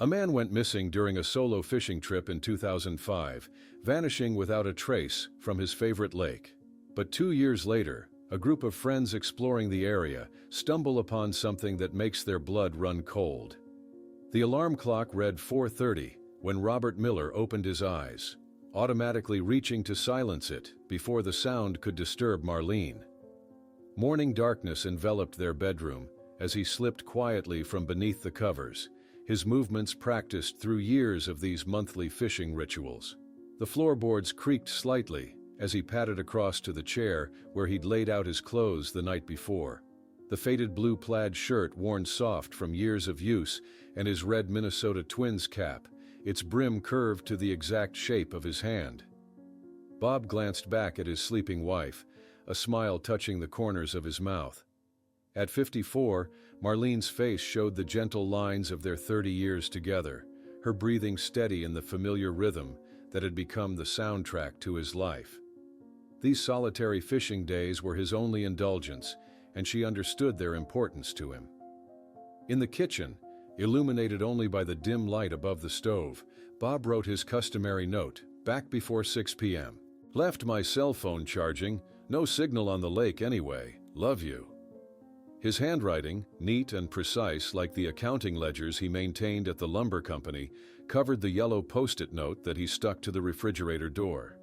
A man went missing during a solo fishing trip in 2005, vanishing without a trace from his favorite lake. But 2 years later, a group of friends exploring the area stumble upon something that makes their blood run cold. The alarm clock read 4:30 when Robert Miller opened his eyes, automatically reaching to silence it before the sound could disturb Marlene. Morning darkness enveloped their bedroom as he slipped quietly from beneath the covers, his movements practiced through years of these monthly fishing rituals. The floorboards creaked slightly as he padded across to the chair where he'd laid out his clothes the night before. The faded blue plaid shirt worn soft from years of use, and his red Minnesota Twins cap, its brim curved to the exact shape of his hand. Bob glanced back at his sleeping wife, a smile touching the corners of his mouth. At 54, Marlene's face showed the gentle lines of their 30 years together, her breathing steady in the familiar rhythm that had become the soundtrack to his life. These solitary fishing days were his only indulgence, and she understood their importance to him. In the kitchen, illuminated only by the dim light above the stove, Bob wrote his customary note, back before 6 p.m. "Left my cell phone charging, no signal on the lake anyway, love you." His handwriting, neat and precise like the accounting ledgers he maintained at the lumber company, covered the yellow post-it note that he stuck to the refrigerator door.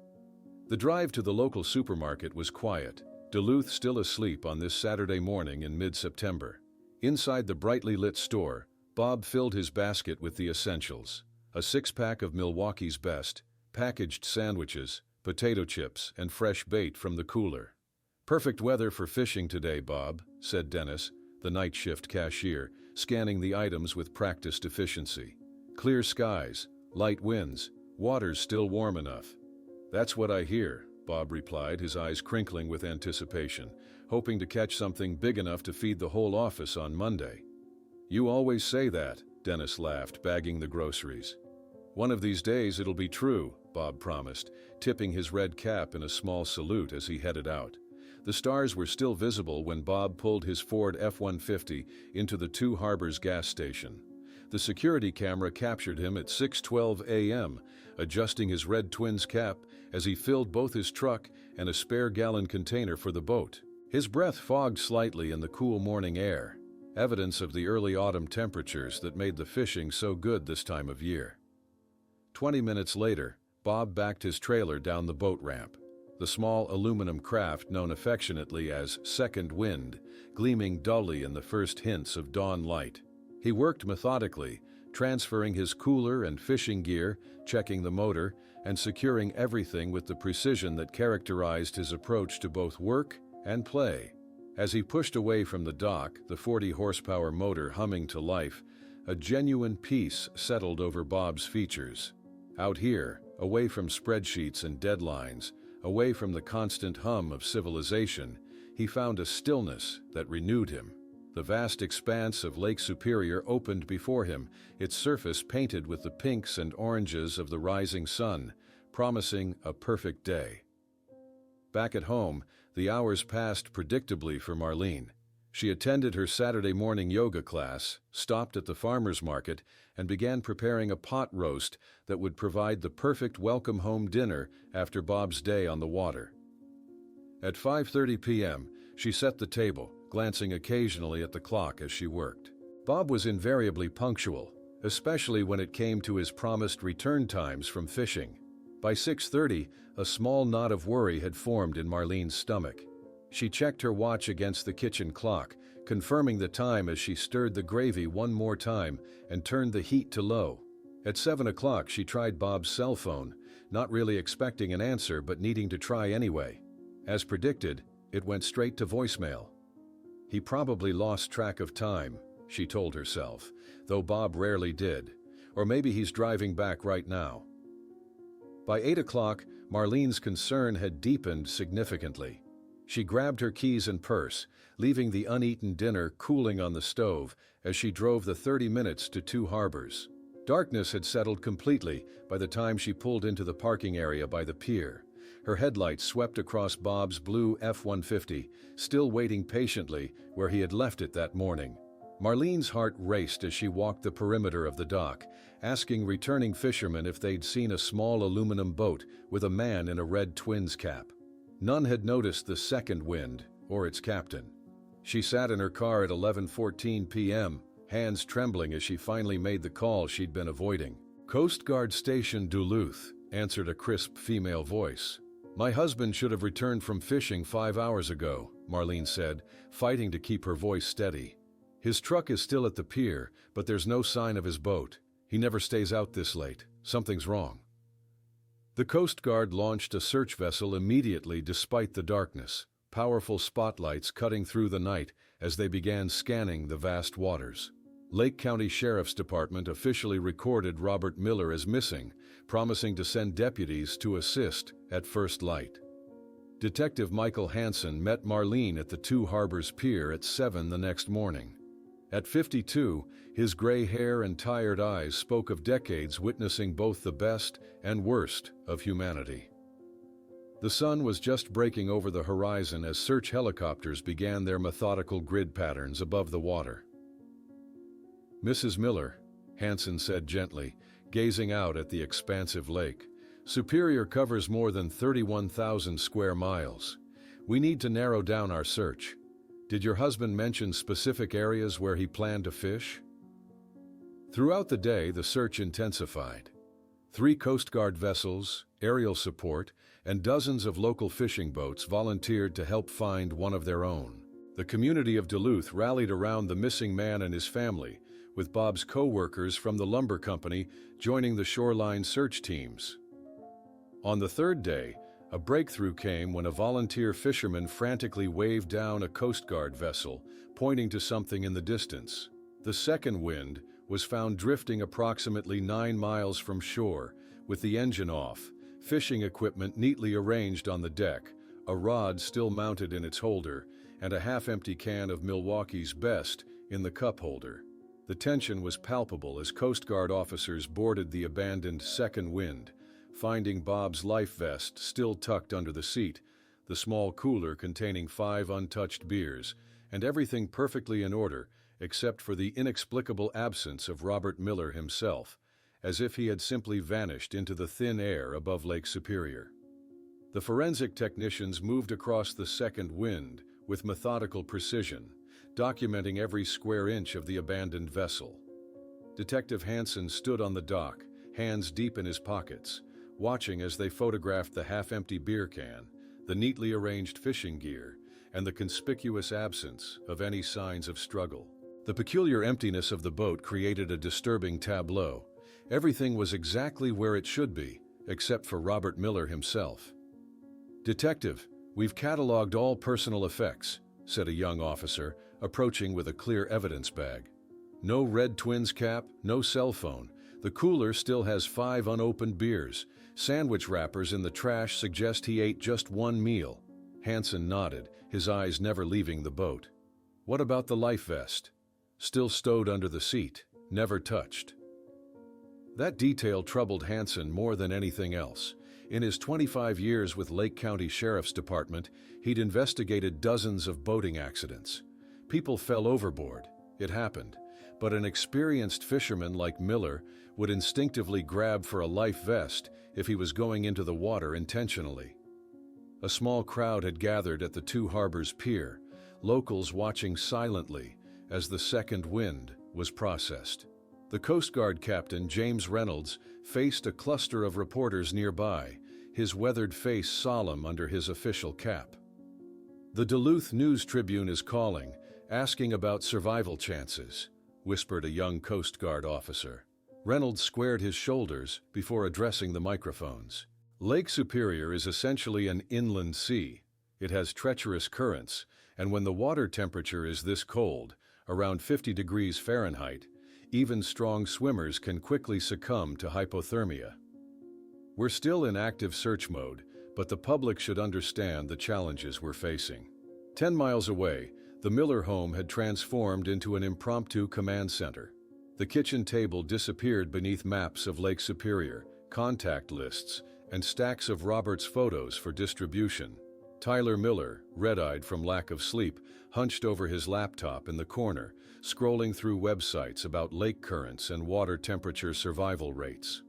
The drive to the local supermarket was quiet, Duluth still asleep on this Saturday morning in mid-September. Inside the brightly lit store, Bob filled his basket with the essentials: a six-pack of Milwaukee's Best, packaged sandwiches, potato chips, and fresh bait from the cooler. "Perfect weather for fishing today, Bob," said Dennis, the night shift cashier, scanning the items with practiced efficiency. "Clear skies, light winds, water's still warm enough." "That's what I hear," Bob replied, his eyes crinkling with anticipation, hoping to catch something big enough to feed the whole office on Monday. "You always say that," Dennis laughed, bagging the groceries. "One of these days it'll be true," Bob promised, tipping his red cap in a small salute as he headed out. The stars were still visible when Bob pulled his Ford F-150 into the Two Harbors gas station. The security camera captured him at 6:12 a.m., adjusting his red Twins cap as he filled both his truck and a spare-gallon container for the boat. His breath fogged slightly in the cool morning air, evidence of the early autumn temperatures that made the fishing so good this time of year. 20 minutes later, Bob backed his trailer down the boat ramp, the small aluminum craft known affectionately as Second Wind, gleaming dully in the first hints of dawn light. He worked methodically, transferring his cooler and fishing gear, checking the motor, and securing everything with the precision that characterized his approach to both work and play. As he pushed away from the dock, the 40-horsepower motor humming to life, a genuine peace settled over Bob's features. Out here, away from spreadsheets and deadlines, away from the constant hum of civilization, he found a stillness that renewed him. The vast expanse of Lake Superior opened before him, its surface painted with the pinks and oranges of the rising sun, promising a perfect day. Back at home, the hours passed predictably for Marlene. She attended her Saturday morning yoga class, stopped at the farmer's market, and began preparing a pot roast that would provide the perfect welcome-home dinner after Bob's day on the water. At 5:30 p.m., she set the table, glancing occasionally at the clock as she worked. Bob was invariably punctual, especially when it came to his promised return times from fishing. By 6:30, a small knot of worry had formed in Marlene's stomach. She checked her watch against the kitchen clock, confirming the time as she stirred the gravy one more time and turned the heat to low. At 7 o'clock, she tried Bob's cell phone, not really expecting an answer but needing to try anyway. As predicted, it went straight to voicemail. He probably lost track of time, she told herself, though Bob rarely did. Or maybe he's driving back right now. By 8 o'clock, Marlene's concern had deepened significantly. She grabbed her keys and purse, leaving the uneaten dinner cooling on the stove as she drove the 30 minutes to Two Harbors. Darkness had settled completely by the time she pulled into the parking area by the pier. Her headlights swept across Bob's blue F-150, still waiting patiently where he had left it that morning. Marlene's heart raced as she walked the perimeter of the dock, asking returning fishermen if they'd seen a small aluminum boat with a man in a red Twins cap. None had noticed the second wind or its captain. She sat in her car at 11:14 p.m., hands trembling as she finally made the call she'd been avoiding. "Coast Guard Station Duluth," answered a crisp female voice. "My husband should have returned from fishing 5 hours ago," Marlene said, fighting to keep her voice steady. "His truck is still at the pier, but there's no sign of his boat. He never stays out this late. Something's wrong." The Coast Guard launched a search vessel immediately despite the darkness, powerful spotlights cutting through the night as they began scanning the vast waters. Lake County Sheriff's Department officially recorded Robert Miller as missing, promising to send deputies to assist at first light. Detective Michael Hansen met Marlene at the Two Harbors Pier at 7 the next morning. At 52, his gray hair and tired eyes spoke of decades witnessing both the best and worst of humanity. The sun was just breaking over the horizon as search helicopters began their methodical grid patterns above the water. "Mrs. Miller," Hansen said gently, gazing out at the expansive lake, "Superior covers more than 31,000 square miles. We need to narrow down our search. Did your husband mention specific areas where he planned to fish?" Throughout the day, the search intensified. 3 Coast Guard vessels, aerial support, and dozens of local fishing boats volunteered to help find one of their own. The community of Duluth rallied around the missing man and his family, with Bob's co-workers from the lumber company joining the shoreline search teams. On the third day, a breakthrough came when a volunteer fisherman frantically waved down a Coast Guard vessel, pointing to something in the distance. The second wind was found drifting approximately 9 miles from shore, with the engine off, fishing equipment neatly arranged on the deck, a rod still mounted in its holder, and a half-empty can of Milwaukee's Best in the cup holder. The tension was palpable as Coast Guard officers boarded the abandoned second wind, finding Bob's life vest still tucked under the seat, the small cooler containing 5 untouched beers, and everything perfectly in order except for the inexplicable absence of Robert Miller himself, as if he had simply vanished into the thin air above Lake Superior. The forensic technicians moved across the second wind with methodical precision, documenting every square inch of the abandoned vessel. Detective Hansen stood on the dock, hands deep in his pockets, watching as they photographed the half-empty beer can, the neatly arranged fishing gear, and the conspicuous absence of any signs of struggle. The peculiar emptiness of the boat created a disturbing tableau. Everything was exactly where it should be, except for Robert Miller himself. "Detective, we've cataloged all personal effects," said a young officer, approaching with a clear evidence bag. "No red Twins cap, no cell phone. The cooler still has 5 unopened beers. Sandwich wrappers in the trash suggest he ate just one meal." Hansen nodded, his eyes never leaving the boat. "What about the life vest?" "Still stowed under the seat, never touched." That detail troubled Hansen more than anything else. In his 25 years with Lake County Sheriff's Department, he'd investigated dozens of boating accidents. People fell overboard. It happened. But an experienced fisherman like Miller would instinctively grab for a life vest if he was going into the water intentionally. A small crowd had gathered at the Two Harbors Pier, locals watching silently as the second wind was processed. The Coast Guard captain, James Reynolds, faced a cluster of reporters nearby, his weathered face solemn under his official cap. "The Duluth News-Tribune is calling, asking about survival chances," whispered a young Coast Guard officer. Reynolds squared his shoulders before addressing the microphones. "Lake Superior is essentially an inland sea. It has treacherous currents, and when the water temperature is this cold, around 50 degrees Fahrenheit, even strong swimmers can quickly succumb to hypothermia. We're still in active search mode, but the public should understand the challenges we're facing." 10 miles away, the Miller home had transformed into an impromptu command center. The kitchen table disappeared beneath maps of Lake Superior, contact lists, and stacks of Robert's photos for distribution. Tyler Miller, red-eyed from lack of sleep, hunched over his laptop in the corner, scrolling through websites about lake currents and water temperature survival rates.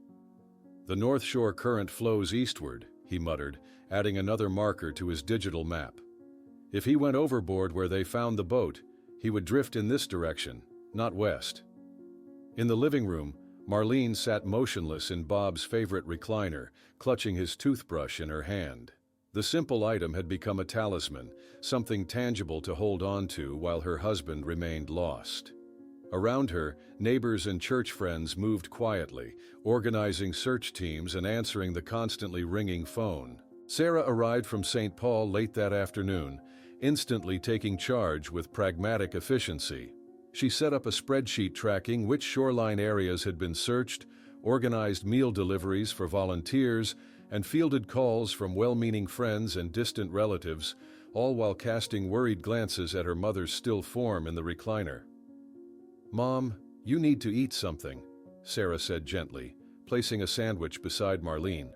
"The North Shore current flows eastward," he muttered, adding another marker to his digital map. If he went overboard where they found the boat, he would drift in this direction, not west. In the living room, Marlene sat motionless in Bob's favorite recliner, clutching his toothbrush in her hand. The simple item had become a talisman, something tangible to hold on to while her husband remained lost. Around her, neighbors and church friends moved quietly, organizing search teams and answering the constantly ringing phone. Sarah arrived from St. Paul late that afternoon, instantly taking charge with pragmatic efficiency. She set up a spreadsheet tracking which shoreline areas had been searched, organized meal deliveries for volunteers, and fielded calls from well-meaning friends and distant relatives, all while casting worried glances at her mother's still form in the recliner. "Mom, you need to eat something," Sarah said gently, placing a sandwich beside Marlene.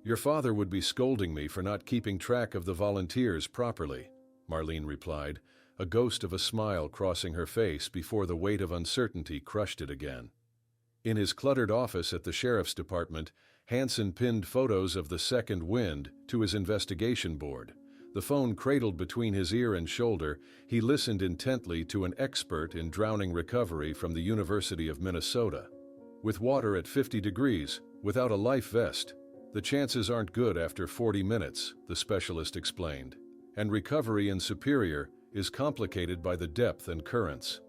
"Your father would be scolding me for not keeping track of the volunteers properly," Marlene replied, a ghost of a smile crossing her face before the weight of uncertainty crushed it again. In his cluttered office at the sheriff's department, Hansen pinned photos of the second wind to his investigation board. The phone cradled between his ear and shoulder, he listened intently to an expert in drowning recovery from the University of Minnesota. "With water at 50 degrees, without a life vest, the chances aren't good after 40 minutes, the specialist explained. And recovery in Superior is complicated by the depth and currents."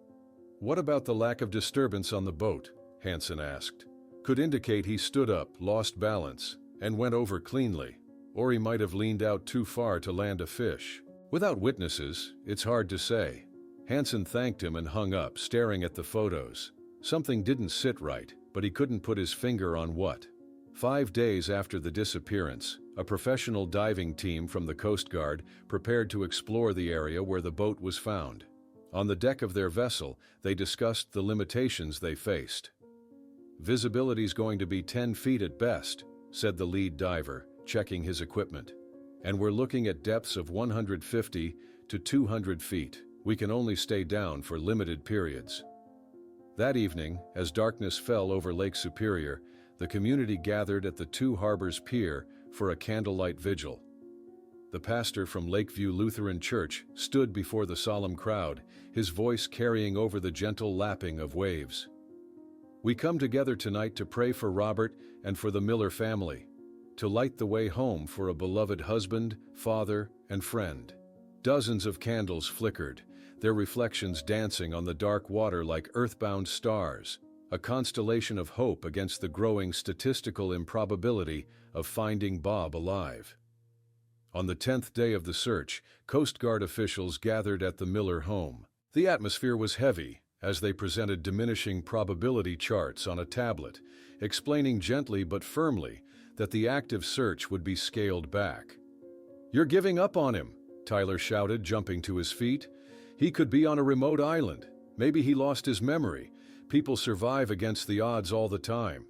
"What about the lack of disturbance on the boat?" Hansen asked. "Could indicate he stood up, lost balance, and went over cleanly. Or he might have leaned out too far to land a fish. Without witnesses, it's hard to say." Hansen thanked him and hung up, staring at the photos. Something didn't sit right, but he couldn't put his finger on what. 5 days after the disappearance, a professional diving team from the Coast Guard prepared to explore the area where the boat was found. On the deck of their vessel, they discussed the limitations they faced. "Visibility's going to be 10 feet at best," said the lead diver, checking his equipment. "And we're looking at depths of 150 to 200 feet. We can only stay down for limited periods." That evening, as darkness fell over Lake Superior, the community gathered at the Two Harbors Pier for a candlelight vigil. The pastor from Lakeview Lutheran Church stood before the solemn crowd, his voice carrying over the gentle lapping of waves. "We come together tonight to pray for Robert and for the Miller family, to light the way home for a beloved husband, father, and friend." Dozens of candles flickered, their reflections dancing on the dark water like earthbound stars, a constellation of hope against the growing statistical improbability of finding Bob alive. On the 10th day of the search, Coast Guard officials gathered at the Miller home. The atmosphere was heavy as they presented diminishing probability charts on a tablet, explaining gently but firmly that the active search would be scaled back. "You're giving up on him," Tyler shouted, jumping to his feet. "He could be on a remote island. Maybe he lost his memory. People survive against the odds all the time."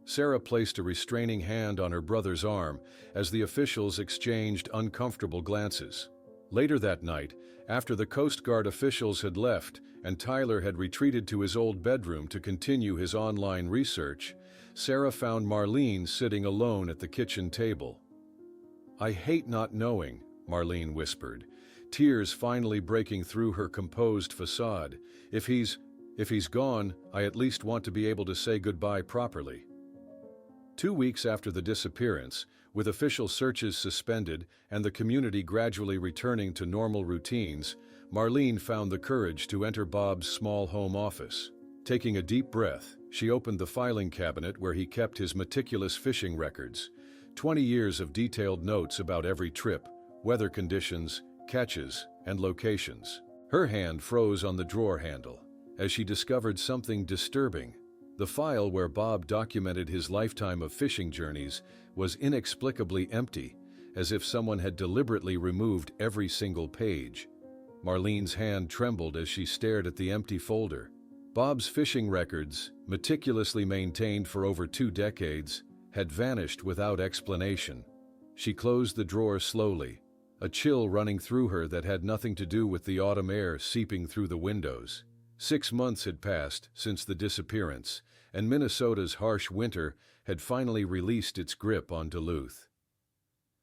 Sarah placed a restraining hand on her brother's arm as the officials exchanged uncomfortable glances. Later that night, after the Coast Guard officials had left and Tyler had retreated to his old bedroom to continue his online research, Sarah found Marlene sitting alone at the kitchen table. "I hate not knowing," Marlene whispered, tears finally breaking through her composed facade. If he's gone, I at least want to be able to say goodbye properly." 2 weeks after the disappearance, with official searches suspended and the community gradually returning to normal routines, Marlene found the courage to enter Bob's small home office. Taking a deep breath, she opened the filing cabinet where he kept his meticulous fishing records, 20 years of detailed notes about every trip, weather conditions, catches, and locations. Her hand froze on the drawer handle as she discovered something disturbing. The file where Bob documented his lifetime of fishing journeys was inexplicably empty, as if someone had deliberately removed every single page. Marlene's hand trembled as she stared at the empty folder. Bob's fishing records, meticulously maintained for over 2 decades, had vanished without explanation. She closed the drawer slowly, a chill running through her that had nothing to do with the autumn air seeping through the windows. 6 months had passed since the disappearance, and Minnesota's harsh winter had finally released its grip on Duluth.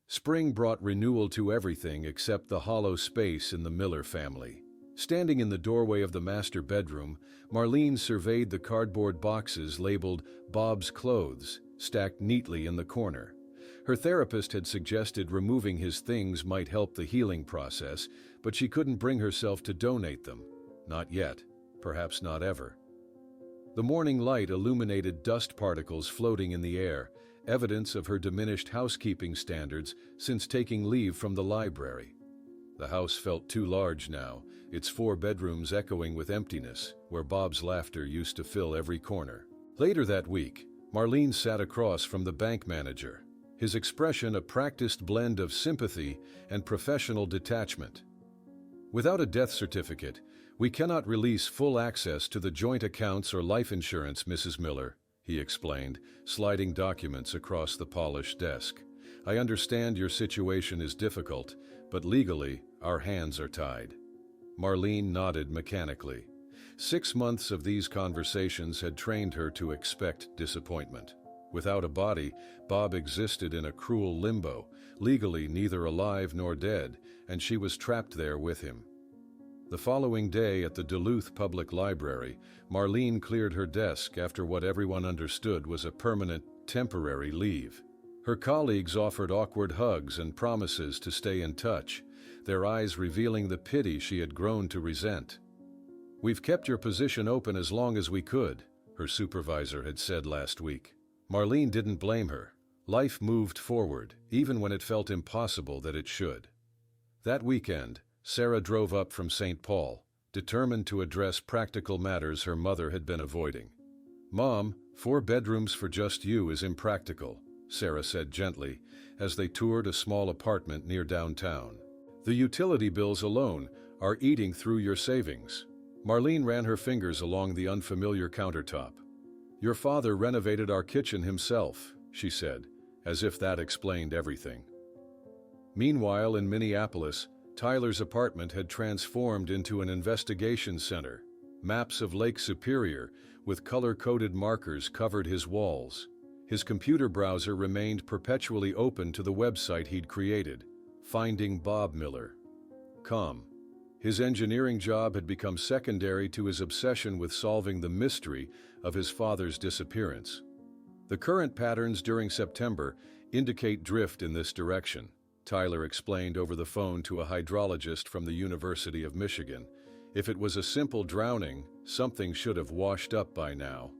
Spring brought renewal to everything except the hollow space in the Miller family. Standing in the doorway of the master bedroom, Marlene surveyed the cardboard boxes labeled Bob's Clothes, stacked neatly in the corner. Her therapist had suggested removing his things might help the healing process, but she couldn't bring herself to donate them. Not yet, perhaps not ever. The morning light illuminated dust particles floating in the air, evidence of her diminished housekeeping standards since taking leave from the library. The house felt too large now, its 4 bedrooms echoing with emptiness, where Bob's laughter used to fill every corner. Later that week, Marlene sat across from the bank manager, his expression a practiced blend of sympathy and professional detachment. "Without a death certificate, we cannot release full access to the joint accounts or life insurance, Mrs. Miller," he explained, sliding documents across the polished desk. "I understand your situation is difficult, but legally, our hands are tied." Marlene nodded mechanically. 6 months of these conversations had trained her to expect disappointment. Without a body, Bob existed in a cruel limbo, legally neither alive nor dead, and she was trapped there with him. The following day at the Duluth Public Library, Marlene cleared her desk after what everyone understood was a permanent, temporary leave. Her colleagues offered awkward hugs and promises to stay in touch, their eyes revealing the pity she had grown to resent. "We've kept your position open as long as we could," her supervisor had said last week. Marlene didn't blame her. Life moved forward, even when it felt impossible that it should. That weekend, Sarah drove up from St. Paul, determined to address practical matters her mother had been avoiding. "Mom, 4 bedrooms for just you is impractical," Sarah said gently, as they toured a small apartment near downtown. "The utility bills alone are eating through your savings." Marlene ran her fingers along the unfamiliar countertop. "Your father renovated our kitchen himself," she said, as if that explained everything. Meanwhile, in Minneapolis, Tyler's apartment had transformed into an investigation center. Maps of Lake Superior with color-coded markers covered his walls. His computer browser remained perpetually open to the website he'd created, FindingBobMiller.com. His engineering job had become secondary to his obsession with solving the mystery of his father's disappearance. The current patterns during September indicate drift in this direction, Tyler explained over the phone to a hydrologist from the University of Michigan. If it was a simple drowning, something should have washed up by now.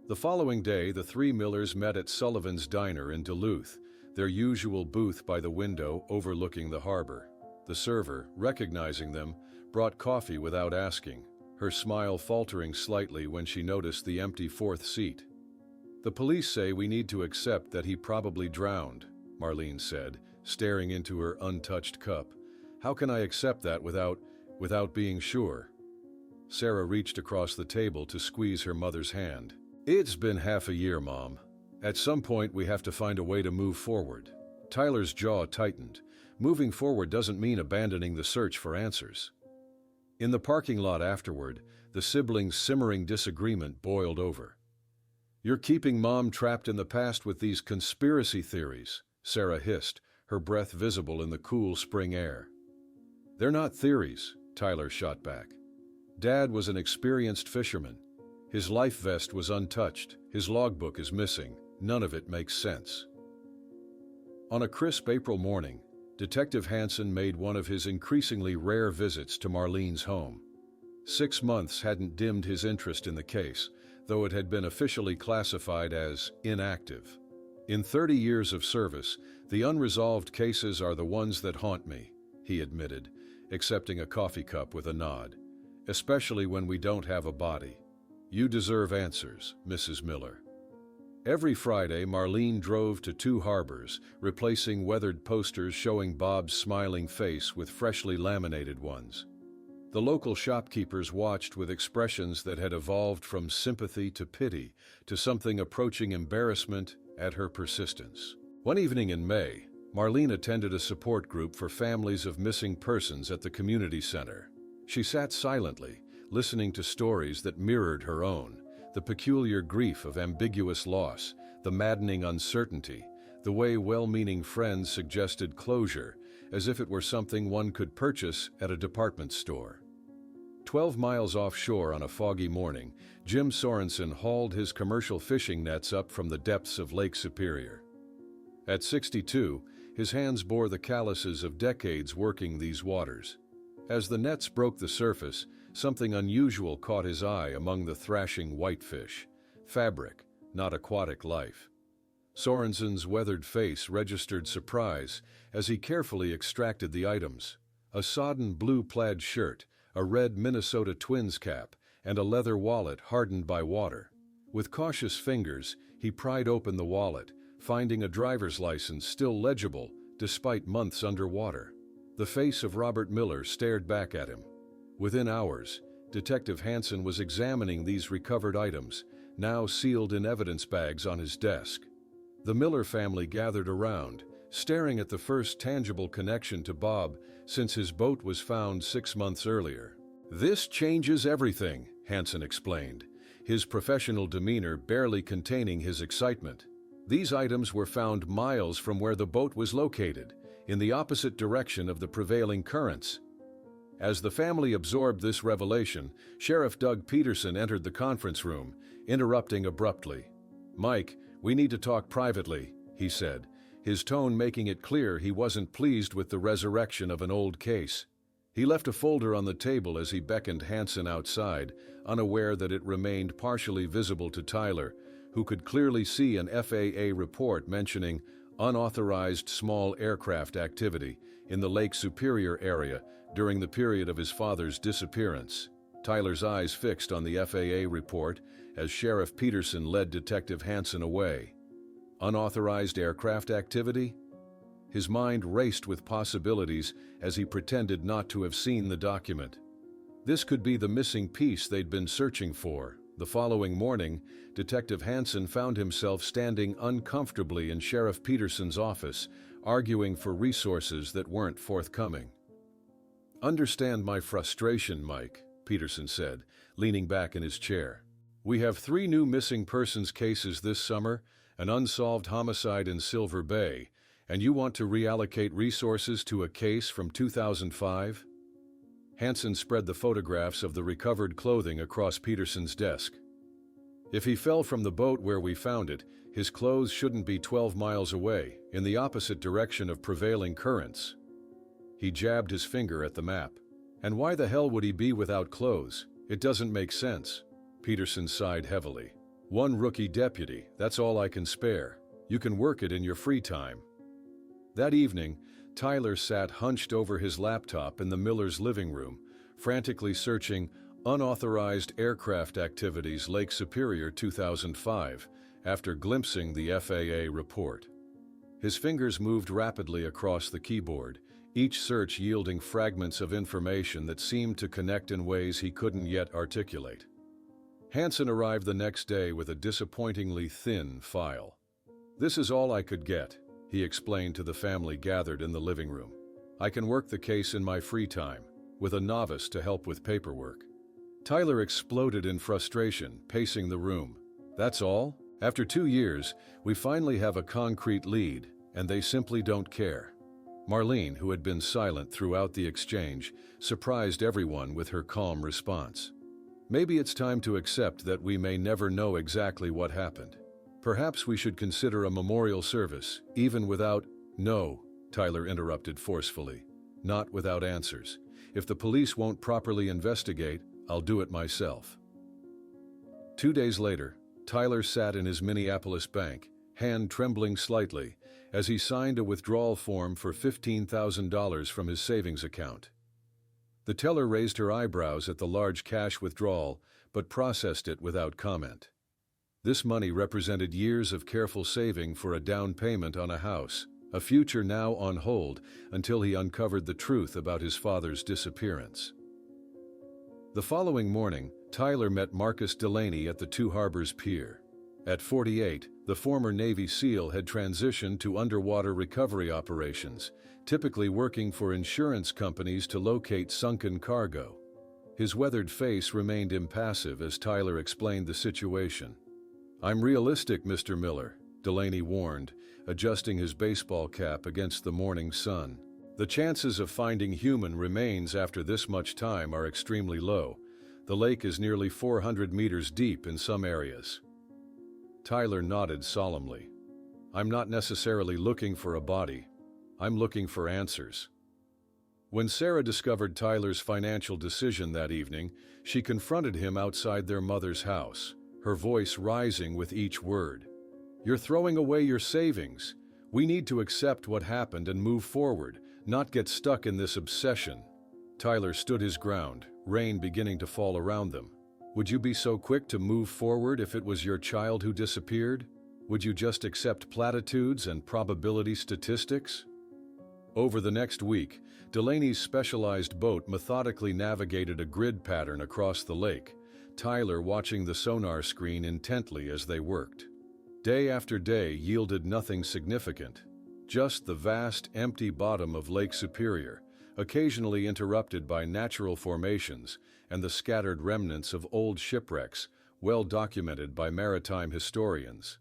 The following day, the 3 Millers met at Sullivan's Diner in Duluth, their usual booth by the window overlooking the harbor. The server, recognizing them, brought coffee without asking, her smile faltering slightly when she noticed the empty 4th seat. "The police say we need to accept that he probably drowned," Marlene said, staring into her untouched cup. "How can I accept that without being sure?" Sarah reached across the table to squeeze her mother's hand. "It's been half a year, Mom. At some point we have to find a way to move forward." Tyler's jaw tightened. Moving forward doesn't mean abandoning the search for answers. In the parking lot afterward, the siblings' simmering disagreement boiled over. "You're keeping Mom trapped in the past with these conspiracy theories," Sarah hissed, her breath visible in the cool spring air. "They're not theories," Tyler shot back. "Dad was an experienced fisherman. His life vest was untouched, his logbook is missing, none of it makes sense." On a crisp April morning, Detective Hansen made one of his increasingly rare visits to Marlene's home. 6 months hadn't dimmed his interest in the case, though it had been officially classified as inactive. "In 30 years of service, the unresolved cases are the ones that haunt me," he admitted, accepting a coffee cup with a nod. "Especially when we don't have a body. You deserve answers, Mrs. Miller." Every Friday, Marlene drove to 2 Harbors, replacing weathered posters showing Bob's smiling face with freshly laminated ones. The local shopkeepers watched with expressions that had evolved from sympathy to pity to something approaching embarrassment at her persistence. One evening in May, Marlene attended a support group for families of missing persons at the community center. She sat silently, listening to stories that mirrored her own, the peculiar grief of ambiguous loss, the maddening uncertainty, the way well-meaning friends suggested closure, as if it were something one could purchase at a department store. 12 miles offshore on a foggy morning, Jim Sorensen hauled his commercial fishing nets up from the depths of Lake Superior. At 62, his hands bore the calluses of decades working these waters. As the nets broke the surface, something unusual caught his eye among the thrashing whitefish. Fabric, not aquatic life. Sorensen's weathered face registered surprise as he carefully extracted the items. A sodden blue plaid shirt, a red Minnesota Twins cap, and a leather wallet hardened by water. With cautious fingers, he pried open the wallet, finding a driver's license still legible despite months underwater. The face of Robert Miller stared back at him. Within hours, Detective Hansen was examining these recovered items, now sealed in evidence bags on his desk. The Miller family gathered around, staring at the first tangible connection to Bob since his boat was found 6 months earlier. "This changes everything," Hansen explained, his professional demeanor barely containing his excitement. "These items were found miles from where the boat was located, in the opposite direction of the prevailing currents." As the family absorbed this revelation, Sheriff Doug Peterson entered the conference room, interrupting abruptly. "Mike, we need to talk privately," he said, his tone making it clear he wasn't pleased with the resurrection of an old case. He left a folder on the table as he beckoned Hansen outside, unaware that it remained partially visible to Tyler, who could clearly see an FAA report mentioning unauthorized small aircraft activity in the Lake Superior area during the period of his father's disappearance. Tyler's eyes fixed on the FAA report as Sheriff Peterson led Detective Hansen away. Unauthorized aircraft activity? His mind raced with possibilities as he pretended not to have seen the document. This could be the missing piece they'd been searching for. The following morning, Detective Hansen found himself standing uncomfortably in Sheriff Peterson's office, arguing for resources that weren't forthcoming. "Understand my frustration, Mike," Peterson said, leaning back in his chair. "We have 3 new missing persons cases this summer, an unsolved homicide in Silver Bay, and you want to reallocate resources to a case from 2005? Hansen spread the photographs of the recovered clothing across Peterson's desk. "If he fell from the boat where we found it, his clothes shouldn't be 12 miles away, in the opposite direction of prevailing currents." He jabbed his finger at the map. "And why the hell would he be without clothes? It doesn't make sense." Peterson sighed heavily. "1 rookie deputy, that's all I can spare. You can work it in your free time." That evening, Tyler sat hunched over his laptop in the Millers' living room, frantically searching unauthorized aircraft activities Lake Superior 2005 after glimpsing the FAA report. His fingers moved rapidly across the keyboard, each search yielding fragments of information that seemed to connect in ways he couldn't yet articulate. Hansen arrived the next day with a disappointingly thin file. "This is all I could get," he explained to the family gathered in the living room. "I can work the case in my free time, with a novice to help with paperwork." Tyler exploded in frustration, pacing the room. "That's all? After 2 years, we finally have a concrete lead, and they simply don't care." Marlene, who had been silent throughout the exchange, surprised everyone with her calm response. "Maybe it's time to accept that we may never know exactly what happened. Perhaps we should consider a memorial service, even without—" "No," Tyler interrupted forcefully. "Not without answers. If the police won't properly investigate, I'll do it myself." 2 days later, Tyler sat in his Minneapolis bank, hand trembling slightly, as he signed a withdrawal form for $15,000 from his savings account. The teller raised her eyebrows at the large cash withdrawal, but processed it without comment. This money represented years of careful saving for a down payment on a house, a future now on hold until he uncovered the truth about his father's disappearance. The following morning, Tyler met Marcus Delaney at the Two Harbors Pier. At 48, the former Navy SEAL had transitioned to underwater recovery operations, typically working for insurance companies to locate sunken cargo. His weathered face remained impassive as Tyler explained the situation. "I'm realistic, Mr. Miller," Delaney warned, adjusting his baseball cap against the morning sun. "The chances of finding human remains after this much time are extremely low. The lake is nearly 400 meters deep in some areas." Tyler nodded solemnly. "I'm not necessarily looking for a body. I'm looking for answers." When Sarah discovered Tyler's financial decision that evening, she confronted him outside their mother's house, her voice rising with each word. "You're throwing away your savings. We need to accept what happened and move forward, not get stuck in this obsession." Tyler stood his ground, rain beginning to fall around them. "Would you be so quick to move forward if it was your child who disappeared? Would you just accept platitudes and probability statistics?" Over the next week, Delaney's specialized boat methodically navigated a grid pattern across the lake, Tyler watching the sonar screen intently as they worked. Day after day yielded nothing significant, just the vast, empty bottom of Lake Superior, occasionally interrupted by natural formations and the scattered remnants of old shipwrecks, well documented by maritime historians.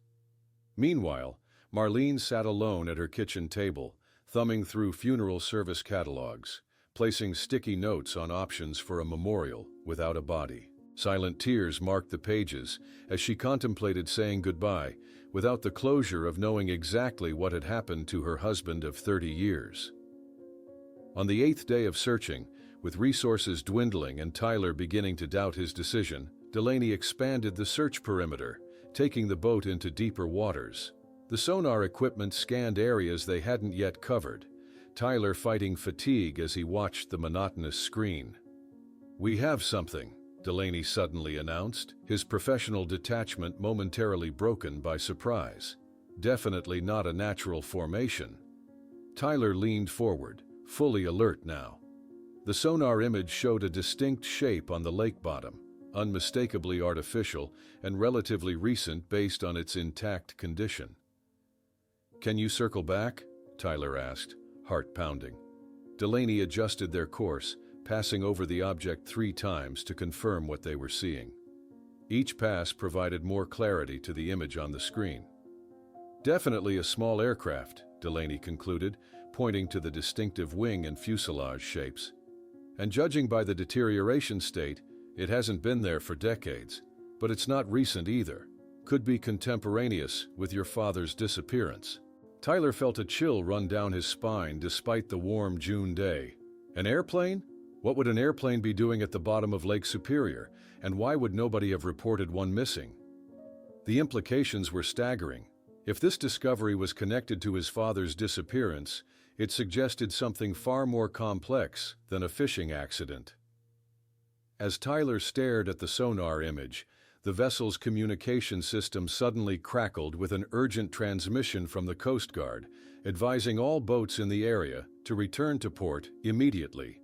Meanwhile, Marlene sat alone at her kitchen table, thumbing through funeral service catalogs, placing sticky notes on options for a memorial without a body. Silent tears marked the pages as she contemplated saying goodbye, without the closure of knowing exactly what had happened to her husband of 30 years. On the 8th day of searching, with resources dwindling and Tyler beginning to doubt his decision, Delaney expanded the search perimeter, taking the boat into deeper waters. The sonar equipment scanned areas they hadn't yet covered, Tyler fighting fatigue as he watched the monotonous screen. "We have something," Delaney suddenly announced, his professional detachment momentarily broken by surprise. "Definitely not a natural formation." Tyler leaned forward, fully alert now. The sonar image showed a distinct shape on the lake bottom, unmistakably artificial and relatively recent based on its intact condition. "Can you circle back?" Tyler asked, heart pounding. Delaney adjusted their course, passing over the object 3 times to confirm what they were seeing. Each pass provided more clarity to the image on the screen. "Definitely a small aircraft," Delaney concluded, pointing to the distinctive wing and fuselage shapes. "And judging by the deterioration state, it hasn't been there for decades. But it's not recent either. Could be contemporaneous with your father's disappearance." Tyler felt a chill run down his spine despite the warm June day. An airplane? What would an airplane be doing at the bottom of Lake Superior, and why would nobody have reported one missing? The implications were staggering. If this discovery was connected to his father's disappearance, it suggested something far more complex than a fishing accident. As Tyler stared at the sonar image, the vessel's communication system suddenly crackled with an urgent transmission from the Coast Guard, advising all boats in the area to return to port immediately.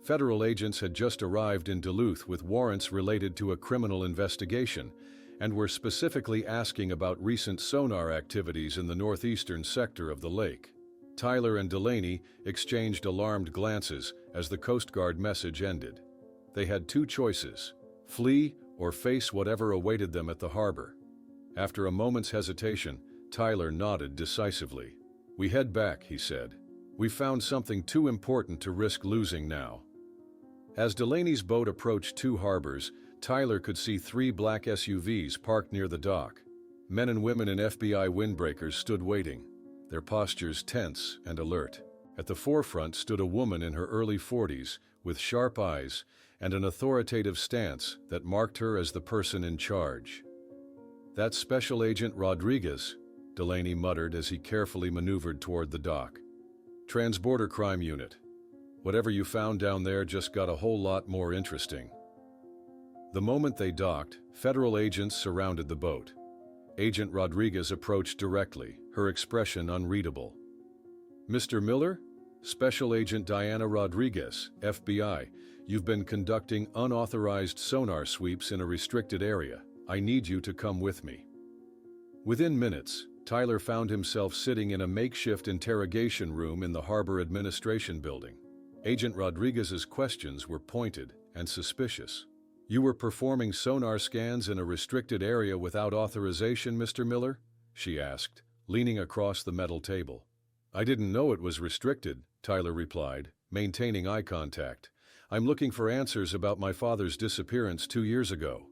Federal agents had just arrived in Duluth with warrants related to a criminal investigation and were specifically asking about recent sonar activities in the northeastern sector of the lake. Tyler and Delaney exchanged alarmed glances as the Coast Guard message ended. They had 2 choices: flee or face whatever awaited them at the harbor. After a moment's hesitation, Tyler nodded decisively. "We head back," he said. "We found something too important to risk losing now." As Delaney's boat approached 2 harbors, Tyler could see 3 black SUVs parked near the dock. Men and women in FBI windbreakers stood waiting, their postures tense and alert. At the forefront stood a woman in her early 40s, with sharp eyes and an authoritative stance that marked her as the person in charge. "That's Special Agent Rodriguez," Delaney muttered as he carefully maneuvered toward the dock. "Transborder Crime Unit. Whatever you found down there just got a whole lot more interesting." The moment they docked, federal agents surrounded the boat. Agent Rodriguez approached directly, her expression unreadable. "Mr. Miller? Special Agent Diana Rodriguez, FBI. You've been conducting unauthorized sonar sweeps in a restricted area. I need you to come with me." Within minutes, Tyler found himself sitting in a makeshift interrogation room in the Harbor Administration Building. Agent Rodriguez's questions were pointed and suspicious. "You were performing sonar scans in a restricted area without authorization, Mr. Miller?" she asked, leaning across the metal table. "I didn't know it was restricted," Tyler replied, maintaining eye contact. "I'm looking for answers about my father's disappearance 2 years ago."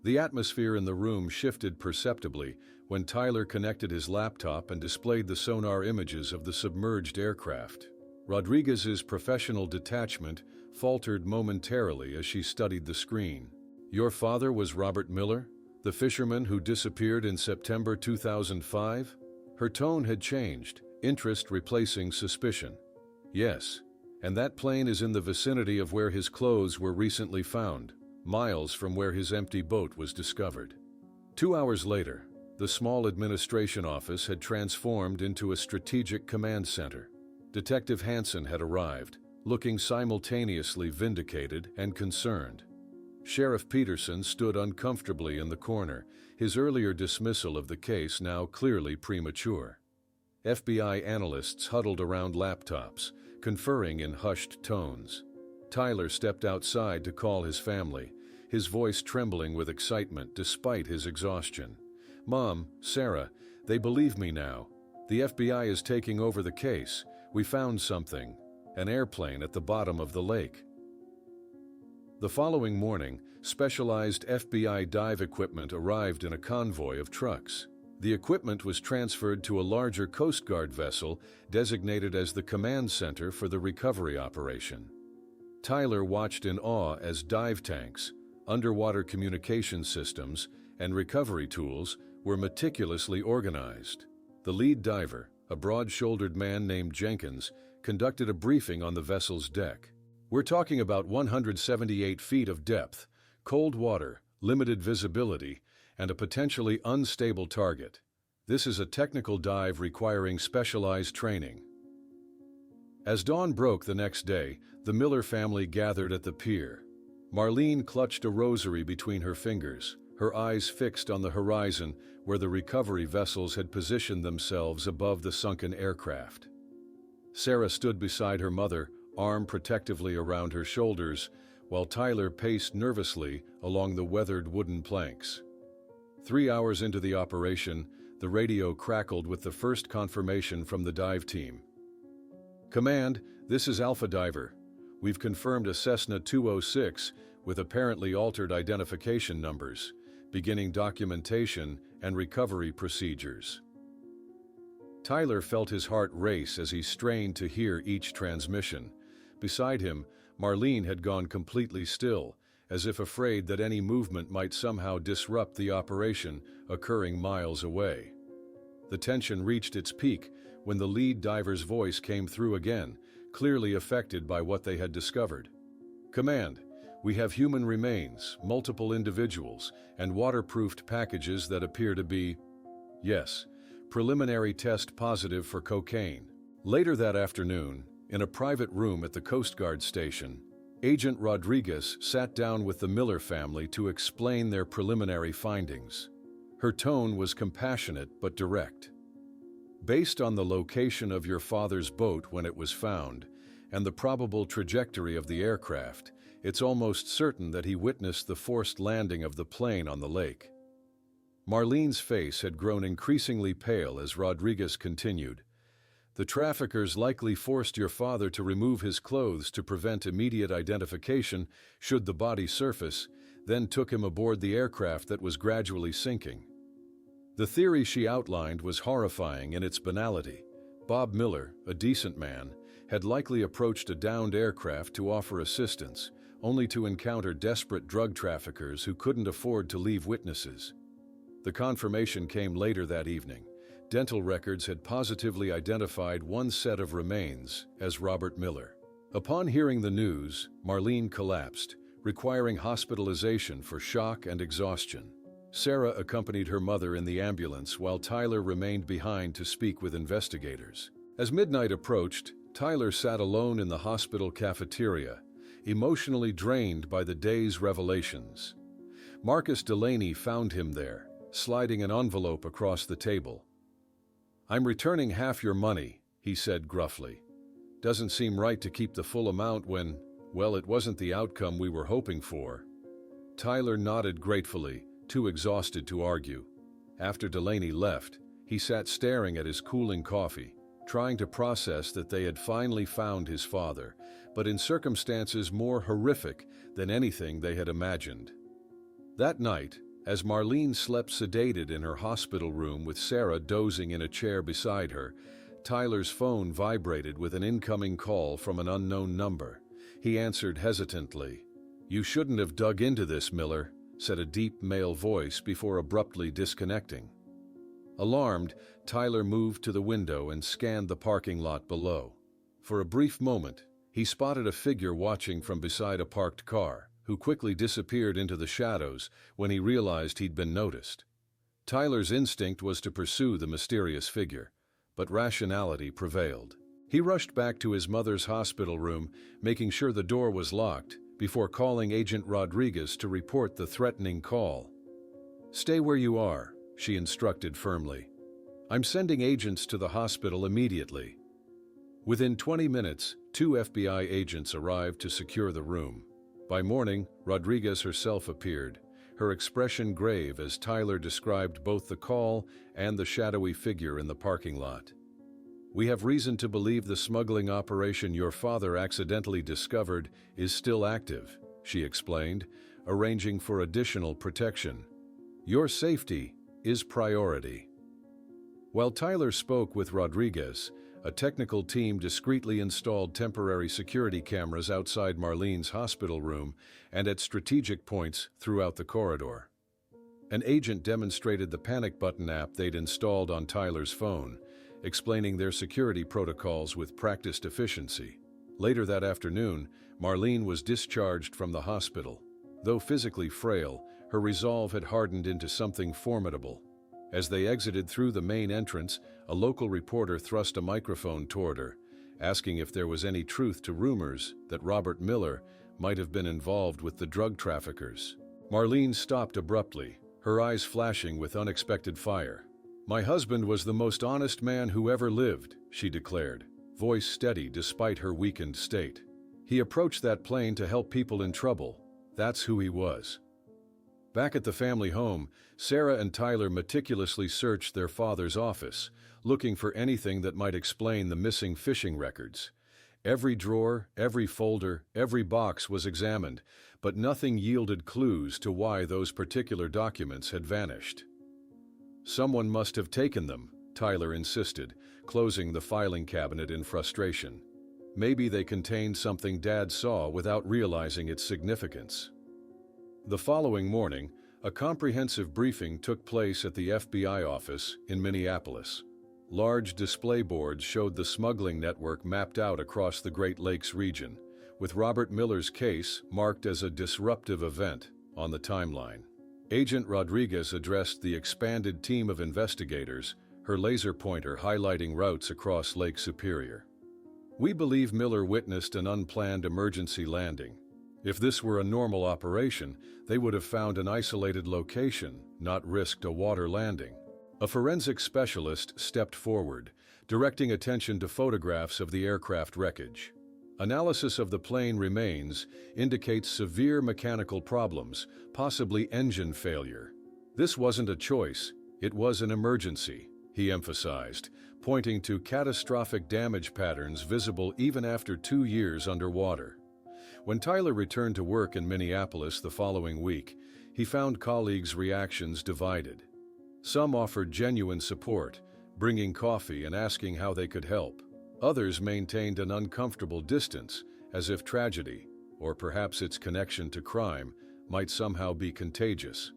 The atmosphere in the room shifted perceptibly when Tyler connected his laptop and displayed the sonar images of the submerged aircraft. Rodriguez's professional detachment faltered momentarily as she studied the screen. "Your father was Robert Miller, the fisherman who disappeared in September 2005? Her tone had changed, interest replacing suspicion. "Yes, and that plane is in the vicinity of where his clothes were recently found, miles from where his empty boat was discovered." 2 hours later, the small administration office had transformed into a strategic command center. Detective Hansen had arrived, looking simultaneously vindicated and concerned. Sheriff Peterson stood uncomfortably in the corner, his earlier dismissal of the case now clearly premature. FBI analysts huddled around laptops, conferring in hushed tones. Tyler stepped outside to call his family, his voice trembling with excitement despite his exhaustion. "Mom, Sarah, they believe me now. The FBI is taking over the case. We found something, an airplane at the bottom of the lake." The following morning, specialized FBI dive equipment arrived in a convoy of trucks. The equipment was transferred to a larger Coast Guard vessel designated as the command center for the recovery operation. Tyler watched in awe as dive tanks, underwater communication systems, and recovery tools were meticulously organized. The lead diver, a broad-shouldered man named Jenkins, conducted a briefing on the vessel's deck. "We're talking about 178 feet of depth, cold water, limited visibility, and a potentially unstable target. This is a technical dive requiring specialized training." As dawn broke the next day, the Miller family gathered at the pier. Marlene clutched a rosary between her fingers, her eyes fixed on the horizon where the recovery vessels had positioned themselves above the sunken aircraft. Sarah stood beside her mother, arm protectively around her shoulders, while Tyler paced nervously along the weathered wooden planks. 3 hours into the operation, the radio crackled with the first confirmation from the dive team. "Command, this is Alpha Diver. We've confirmed a Cessna 206 with apparently altered identification numbers, beginning documentation and recovery procedures." Tyler felt his heart race as he strained to hear each transmission. Beside him, Marlene had gone completely still, as if afraid that any movement might somehow disrupt the operation occurring miles away. The tension reached its peak when the lead diver's voice came through again, clearly affected by what they had discovered. "Command, we have human remains, multiple individuals, and waterproofed packages that appear to be..." "Yes, preliminary test positive for cocaine." Later that afternoon, in a private room at the Coast Guard station, Agent Rodriguez sat down with the Miller family to explain their preliminary findings. Her tone was compassionate but direct. "Based on the location of your father's boat when it was found, and the probable trajectory of the aircraft, it's almost certain that he witnessed the forced landing of the plane on the lake." Marlene's face had grown increasingly pale as Rodriguez continued. "The traffickers likely forced your father to remove his clothes to prevent immediate identification should the body surface, then took him aboard the aircraft that was gradually sinking." The theory she outlined was horrifying in its banality. Bob Miller, a decent man, had likely approached a downed aircraft to offer assistance, only to encounter desperate drug traffickers who couldn't afford to leave witnesses. The confirmation came later that evening. Dental records had positively identified one set of remains as Robert Miller. Upon hearing the news, Marlene collapsed, requiring hospitalization for shock and exhaustion. Sarah accompanied her mother in the ambulance while Tyler remained behind to speak with investigators. As midnight approached, Tyler sat alone in the hospital cafeteria, emotionally drained by the day's revelations. Marcus Delaney found him there, sliding an envelope across the table. "I'm returning half your money," he said gruffly. "Doesn't seem right to keep the full amount when, well, it wasn't the outcome we were hoping for." Tyler nodded gratefully, too exhausted to argue. After Delaney left, he sat staring at his cooling coffee, trying to process that they had finally found his father, but in circumstances more horrific than anything they had imagined. That night, as Marlene slept sedated in her hospital room with Sarah dozing in a chair beside her, Tyler's phone vibrated with an incoming call from an unknown number. He answered hesitantly. "You shouldn't have dug into this, Miller," said a deep male voice before abruptly disconnecting. Alarmed, Tyler moved to the window and scanned the parking lot below. For a brief moment, he spotted a figure watching from beside a parked car, who quickly disappeared into the shadows when he realized he'd been noticed. Tyler's instinct was to pursue the mysterious figure, but rationality prevailed. He rushed back to his mother's hospital room, making sure the door was locked, before calling Agent Rodriguez to report the threatening call. "Stay where you are," she instructed firmly. "I'm sending agents to the hospital immediately." Within 20 minutes, 2 FBI agents arrived to secure the room. By morning, Rodriguez herself appeared, her expression grave as Tyler described both the call and the shadowy figure in the parking lot. "We have reason to believe the smuggling operation your father accidentally discovered is still active," she explained, arranging for additional protection. "Your safety is priority." While Tyler spoke with Rodriguez, a technical team discreetly installed temporary security cameras outside Marlene's hospital room and at strategic points throughout the corridor. An agent demonstrated the panic button app they'd installed on Tyler's phone, explaining their security protocols with practiced efficiency. Later that afternoon, Marlene was discharged from the hospital. Though physically frail, her resolve had hardened into something formidable. As they exited through the main entrance, a local reporter thrust a microphone toward her, asking if there was any truth to rumors that Robert Miller might have been involved with the drug traffickers. Marlene stopped abruptly, her eyes flashing with unexpected fire. "My husband was the most honest man who ever lived," she declared, voice steady despite her weakened state. "He approached that plane to help people in trouble. That's who he was." Back at the family home, Sarah and Tyler meticulously searched their father's office, looking for anything that might explain the missing fishing records. Every drawer, every folder, every box was examined, but nothing yielded clues to why those particular documents had vanished. "Someone must have taken them," Tyler insisted, closing the filing cabinet in frustration. "Maybe they contained something Dad saw without realizing its significance." The following morning, a comprehensive briefing took place at the FBI office in Minneapolis. Large display boards showed the smuggling network mapped out across the Great Lakes region, with Robert Miller's case marked as a disruptive event on the timeline. Agent Rodriguez addressed the expanded team of investigators, her laser pointer highlighting routes across Lake Superior. "We believe Miller witnessed an unplanned emergency landing. If this were a normal operation, they would have found an isolated location, not risked a water landing." A forensic specialist stepped forward, directing attention to photographs of the aircraft wreckage. Analysis of the plane remains indicates severe mechanical problems, possibly engine failure. "This wasn't a choice, it was an emergency," he emphasized, pointing to catastrophic damage patterns visible even after 2 years underwater. When Tyler returned to work in Minneapolis the following week, he found colleagues' reactions divided. Some offered genuine support, bringing coffee and asking how they could help. Others maintained an uncomfortable distance, as if tragedy, or perhaps its connection to crime, might somehow be contagious.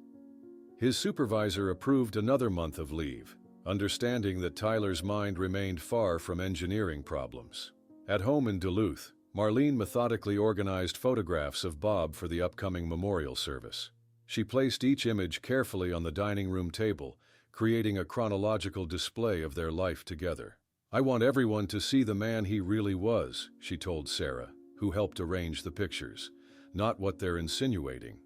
His supervisor approved another month of leave, understanding that Tyler's mind remained far from engineering problems. At home in Duluth, Marlene methodically organized photographs of Bob for the upcoming memorial service. She placed each image carefully on the dining room table, creating a chronological display of their life together. "I want everyone to see the man he really was," she told Sarah, who helped arrange the pictures, "not what they're insinuating."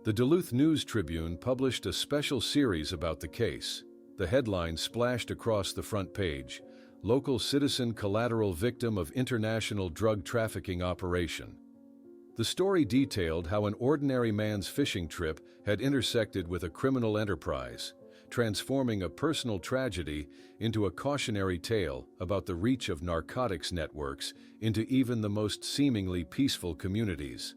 The Duluth News-Tribune published a special series about the case. The headline splashed across the front page: "Local citizen collateral victim of international drug trafficking operation." The story detailed how an ordinary man's fishing trip had intersected with a criminal enterprise, transforming a personal tragedy into a cautionary tale about the reach of narcotics networks into even the most seemingly peaceful communities.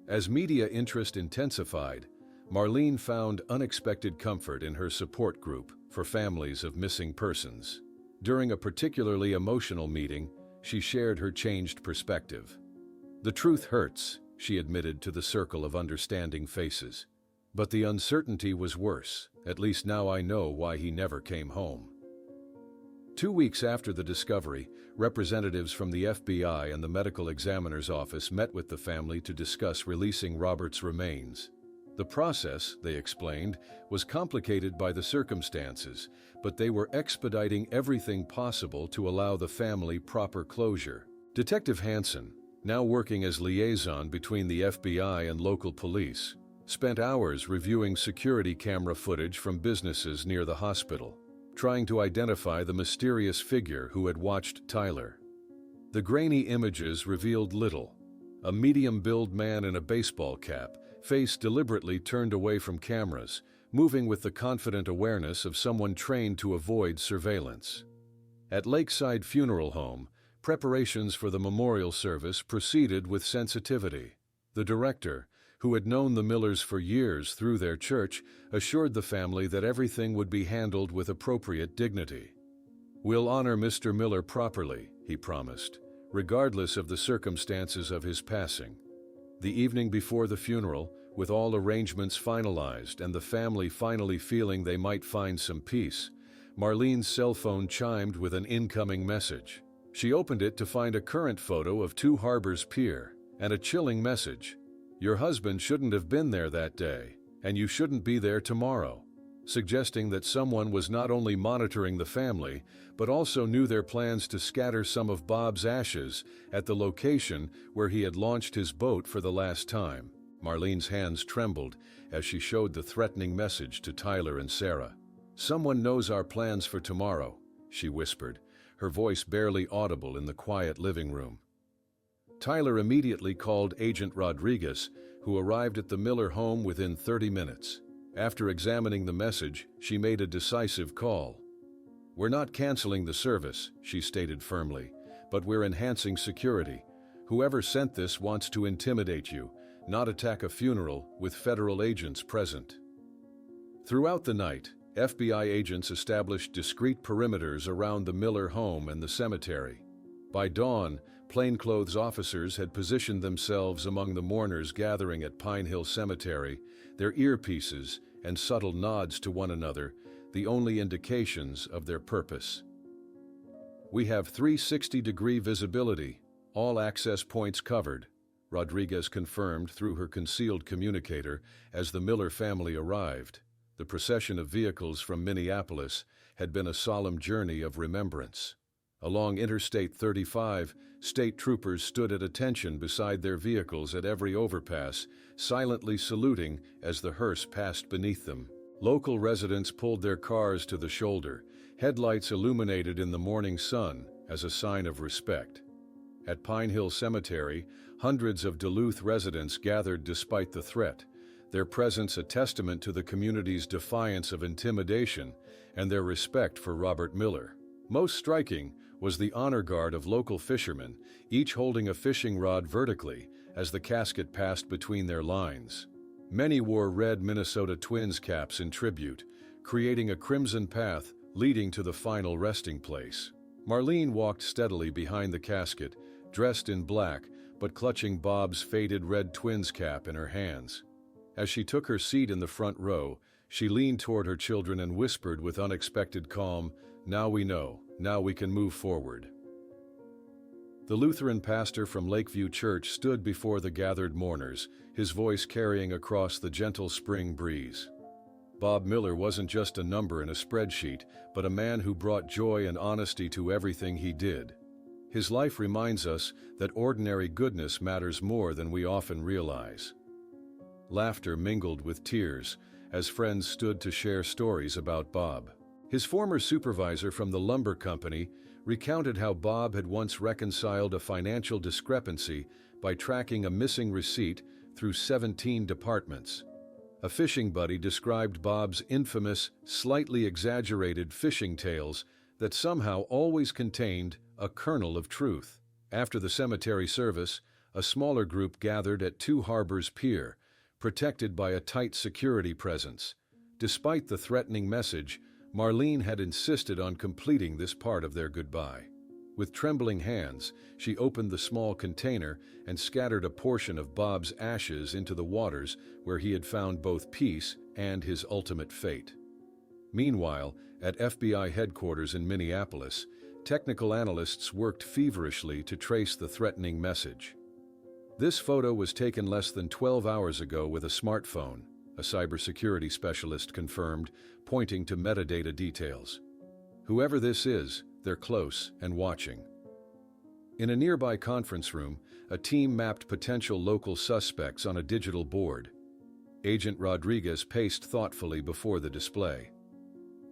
As media interest intensified, Marlene found unexpected comfort in her support group for families of missing persons. During a particularly emotional meeting, she shared her changed perspective. "The truth hurts," she admitted to the circle of understanding faces. "But the uncertainty was worse. At least now I know why he never came home." 2 weeks after the discovery, representatives from the FBI and the medical examiner's office met with the family to discuss releasing Robert's remains. The process, they explained, was complicated by the circumstances, but they were expediting everything possible to allow the family proper closure. Detective Hansen, now working as liaison between the FBI and local police, spent hours reviewing security camera footage from businesses near the hospital, trying to identify the mysterious figure who had watched Tyler. The grainy images revealed little. A medium-build man in a baseball cap, face deliberately turned away from cameras, moving with the confident awareness of someone trained to avoid surveillance. At Lakeside Funeral Home, preparations for the memorial service proceeded with sensitivity. The director, who had known the Millers for years through their church, assured the family that everything would be handled with appropriate dignity. "We'll honor Mr. Miller properly," he promised, regardless of the circumstances of his passing. The evening before the funeral, with all arrangements finalized and the family finally feeling they might find some peace, Marlene's cell phone chimed with an incoming message. She opened it to find a current photo of Two Harbors Pier and a chilling message: "Your husband shouldn't have been there that day, and you shouldn't be there tomorrow," suggesting that someone was not only monitoring the family, but also knew their plans to scatter some of Bob's ashes at the location where he had launched his boat for the last time. Marlene's hands trembled as she showed the threatening message to Tyler and Sarah. "Someone knows our plans for tomorrow," she whispered, her voice barely audible in the quiet living room. Tyler immediately called Agent Rodriguez, who arrived at the Miller home within 30 minutes. After examining the message, she made a decisive call. "We're not canceling the service," she stated firmly, "but we're enhancing security. Whoever sent this wants to intimidate you, not attack a funeral with federal agents present." Throughout the night, FBI agents established discreet perimeters around the Miller home and the cemetery. By dawn, plainclothes officers had positioned themselves among the mourners gathering at Pine Hill Cemetery, their earpieces and subtle nods to one another, the only indications of their purpose. "We have 360-degree visibility, all access points covered," Rodriguez confirmed through her concealed communicator as the Miller family arrived. The procession of vehicles from Minneapolis had been a solemn journey of remembrance. Along Interstate 35, state troopers stood at attention beside their vehicles at every overpass, silently saluting as the hearse passed beneath them. Local residents pulled their cars to the shoulder, headlights illuminated in the morning sun as a sign of respect. At Pine Hill Cemetery, hundreds of Duluth residents gathered despite the threat, their presence a testament to the community's defiance of intimidation and their respect for Robert Miller. Most striking was the honor guard of local fishermen, each holding a fishing rod vertically as the casket passed between their lines. Many wore red Minnesota Twins caps in tribute, creating a crimson path leading to the final resting place. Marlene walked steadily behind the casket, dressed in black but clutching Bob's faded red Twins cap in her hands. As she took her seat in the front row, she leaned toward her children and whispered with unexpected calm, "Now we know, now we can move forward." The Lutheran pastor from Lakeview Church stood before the gathered mourners, his voice carrying across the gentle spring breeze. Bob Miller wasn't just a number in a spreadsheet, but a man who brought joy and honesty to everything he did. His life reminds us that ordinary goodness matters more than we often realize. Laughter mingled with tears as friends stood to share stories about Bob. His former supervisor from the lumber company recounted how Bob had once reconciled a financial discrepancy by tracking a missing receipt through 17 departments. A fishing buddy described Bob's infamous, slightly exaggerated fishing tales that somehow always contained a kernel of truth. After the cemetery service, a smaller group gathered at Two Harbors Pier, protected by a tight security presence. Despite the threatening message, Marlene had insisted on completing this part of their goodbye. With trembling hands, she opened the small container and scattered a portion of Bob's ashes into the waters where he had found both peace and his ultimate fate. Meanwhile, at FBI headquarters in Minneapolis, technical analysts worked feverishly to trace the threatening message. This photo was taken less than 12 hours ago with a smartphone, a cybersecurity specialist confirmed, pointing to metadata details. Whoever this is, they're close and watching. In a nearby conference room, a team mapped potential local suspects on a digital board. Agent Rodriguez paced thoughtfully before the display.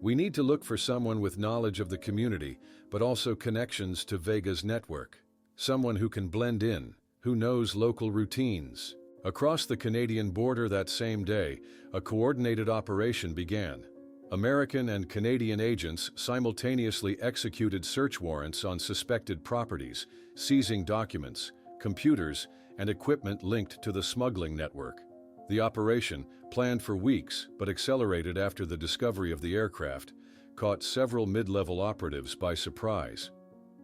We need to look for someone with knowledge of the community, but also connections to Vega's network. Someone who can blend in, who knows local routines. Across the Canadian border that same day, a coordinated operation began. American and Canadian agents simultaneously executed search warrants on suspected properties, seizing documents, computers, and equipment linked to the smuggling network. The operation, planned for weeks but accelerated after the discovery of the aircraft, caught several mid-level operatives by surprise.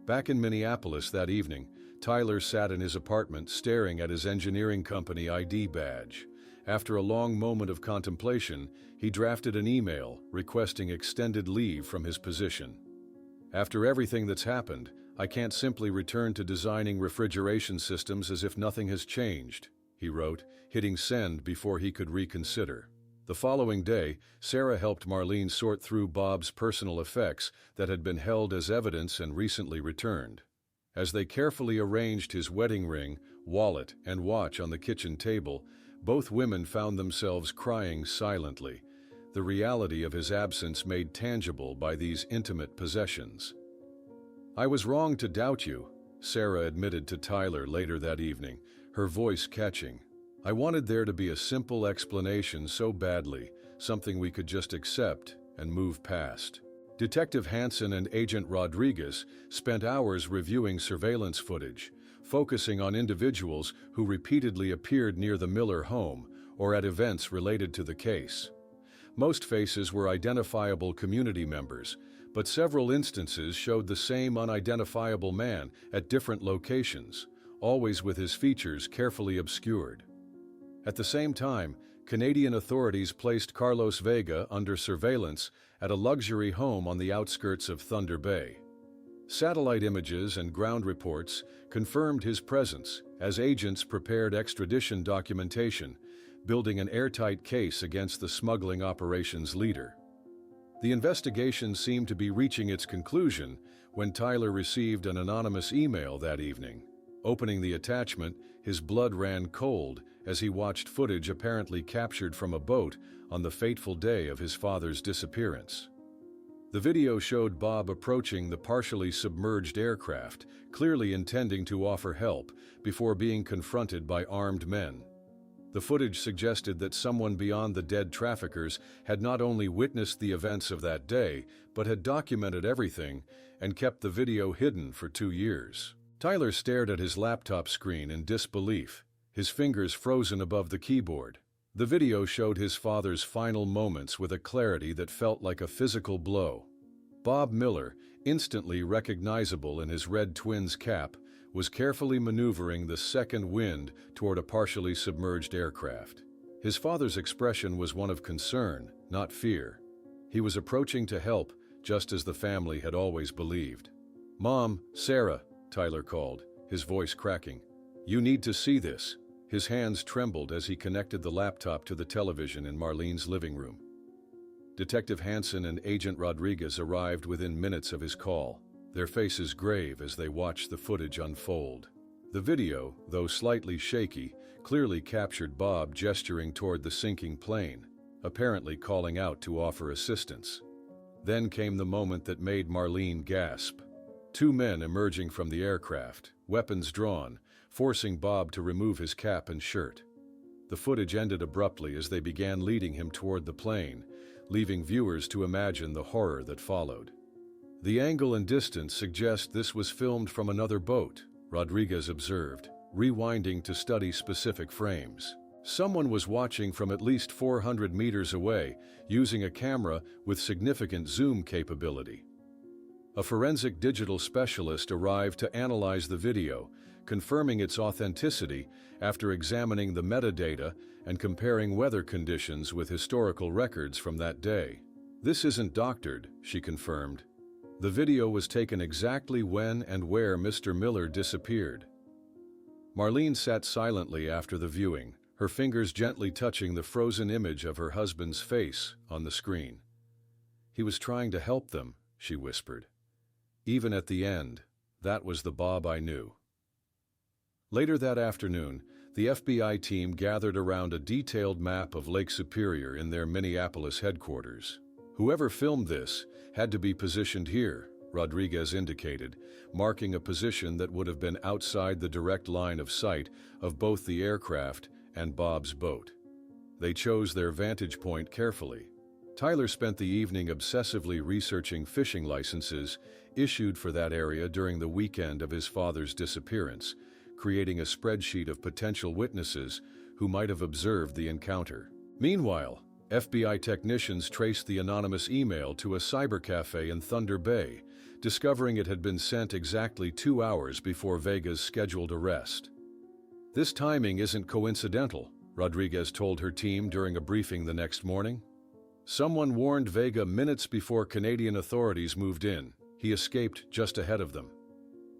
Back in Minneapolis that evening, Tyler sat in his apartment staring at his engineering company ID badge. After a long moment of contemplation, he drafted an email requesting extended leave from his position. After everything that's happened, I can't simply return to designing refrigeration systems as if nothing has changed, he wrote, hitting send before he could reconsider. The following day, Sarah helped Marlene sort through Bob's personal effects that had been held as evidence and recently returned. As they carefully arranged his wedding ring, wallet, and watch on the kitchen table, both women found themselves crying silently, the reality of his absence made tangible by these intimate possessions. I was wrong to doubt you, Sarah admitted to Tyler later that evening, her voice catching. I wanted there to be a simple explanation so badly, something we could just accept and move past. Detective Hansen and Agent Rodriguez spent hours reviewing surveillance footage, focusing on individuals who repeatedly appeared near the Miller home or at events related to the case. Most faces were identifiable community members, but several instances showed the same unidentifiable man at different locations, always with his features carefully obscured. At the same time, Canadian authorities placed Carlos Vega under surveillance at a luxury home on the outskirts of Thunder Bay. Satellite images and ground reports confirmed his presence as agents prepared extradition documentation, building an airtight case against the smuggling operations leader. The investigation seemed to be reaching its conclusion when Tyler received an anonymous email that evening. Opening the attachment, his blood ran cold as he watched footage apparently captured from a boat on the fateful day of his father's disappearance. The video showed Bob approaching the partially submerged aircraft, clearly intending to offer help, before being confronted by armed men. The footage suggested that someone beyond the dead traffickers had not only witnessed the events of that day, but had documented everything and kept the video hidden for 2 years. Tyler stared at his laptop screen in disbelief, his fingers frozen above the keyboard. The video showed his father's final moments with a clarity that felt like a physical blow. Bob Miller, instantly recognizable in his red Twins cap, was carefully maneuvering the second wind toward a partially submerged aircraft. His father's expression was one of concern, not fear. He was approaching to help, just as the family had always believed. "Mom, Sarah," Tyler called, his voice cracking. "You need to see this." His hands trembled as he connected the laptop to the television in Marlene's living room. Detective Hansen and Agent Rodriguez arrived within minutes of his call, their faces grave as they watched the footage unfold. The video, though slightly shaky, clearly captured Bob gesturing toward the sinking plane, apparently calling out to offer assistance. Then came the moment that made Marlene gasp. Two men emerging from the aircraft, weapons drawn, forcing Bob to remove his cap and shirt. The footage ended abruptly as they began leading him toward the plane, leaving viewers to imagine the horror that followed. The angle and distance suggest this was filmed from another boat, Rodriguez observed, rewinding to study specific frames. Someone was watching from at least 400 meters away, using a camera with significant zoom capability. A forensic digital specialist arrived to analyze the video, confirming its authenticity after examining the metadata and comparing weather conditions with historical records from that day. "This isn't doctored," she confirmed. "The video was taken exactly when and where Mr. Miller disappeared." Marlene sat silently after the viewing, her fingers gently touching the frozen image of her husband's face on the screen. "He was trying to help them," she whispered. "Even at the end, that was the Bob I knew." Later that afternoon, the FBI team gathered around a detailed map of Lake Superior in their Minneapolis headquarters. "Whoever filmed this had to be positioned here," Rodriguez indicated, marking a position that would have been outside the direct line of sight of both the aircraft and Bob's boat. They chose their vantage point carefully. Tyler spent the evening obsessively researching fishing licenses issued for that area during the weekend of his father's disappearance, creating a spreadsheet of potential witnesses who might have observed the encounter. Meanwhile, FBI technicians traced the anonymous email to a cybercafe in Thunder Bay, discovering it had been sent exactly 2 hours before Vega's scheduled arrest. "This timing isn't coincidental," Rodriguez told her team during a briefing the next morning. "Someone warned Vega minutes before Canadian authorities moved in. He escaped just ahead of them."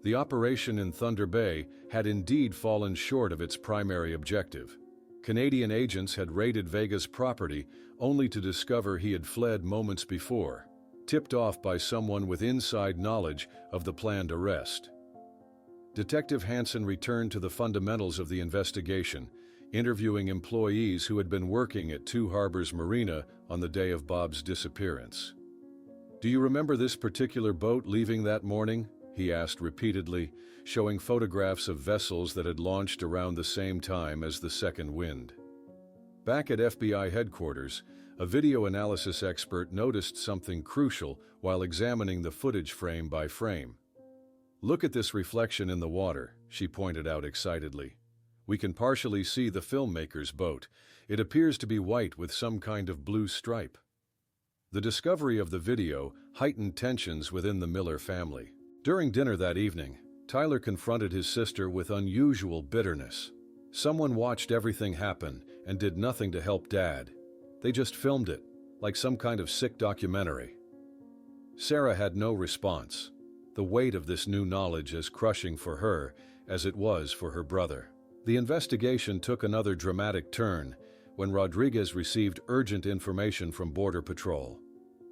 The operation in Thunder Bay had indeed fallen short of its primary objective. Canadian agents had raided Vega's property only to discover he had fled moments before, tipped off by someone with inside knowledge of the planned arrest. Detective Hansen returned to the fundamentals of the investigation, interviewing employees who had been working at Two Harbors Marina on the day of Bob's disappearance. "Do you remember this particular boat leaving that morning?" he asked repeatedly, showing photographs of vessels that had launched around the same time as the second wind. Back at FBI headquarters, a video analysis expert noticed something crucial while examining the footage frame by frame. "Look at this reflection in the water," she pointed out excitedly. "We can partially see the filmmaker's boat. It appears to be white with some kind of blue stripe." The discovery of the video heightened tensions within the Miller family. During dinner that evening, Tyler confronted his sister with unusual bitterness. "Someone watched everything happen and did nothing to help Dad. They just filmed it, like some kind of sick documentary." Sarah had no response, the weight of this new knowledge as crushing for her as it was for her brother. The investigation took another dramatic turn when Rodriguez received urgent information from Border Patrol.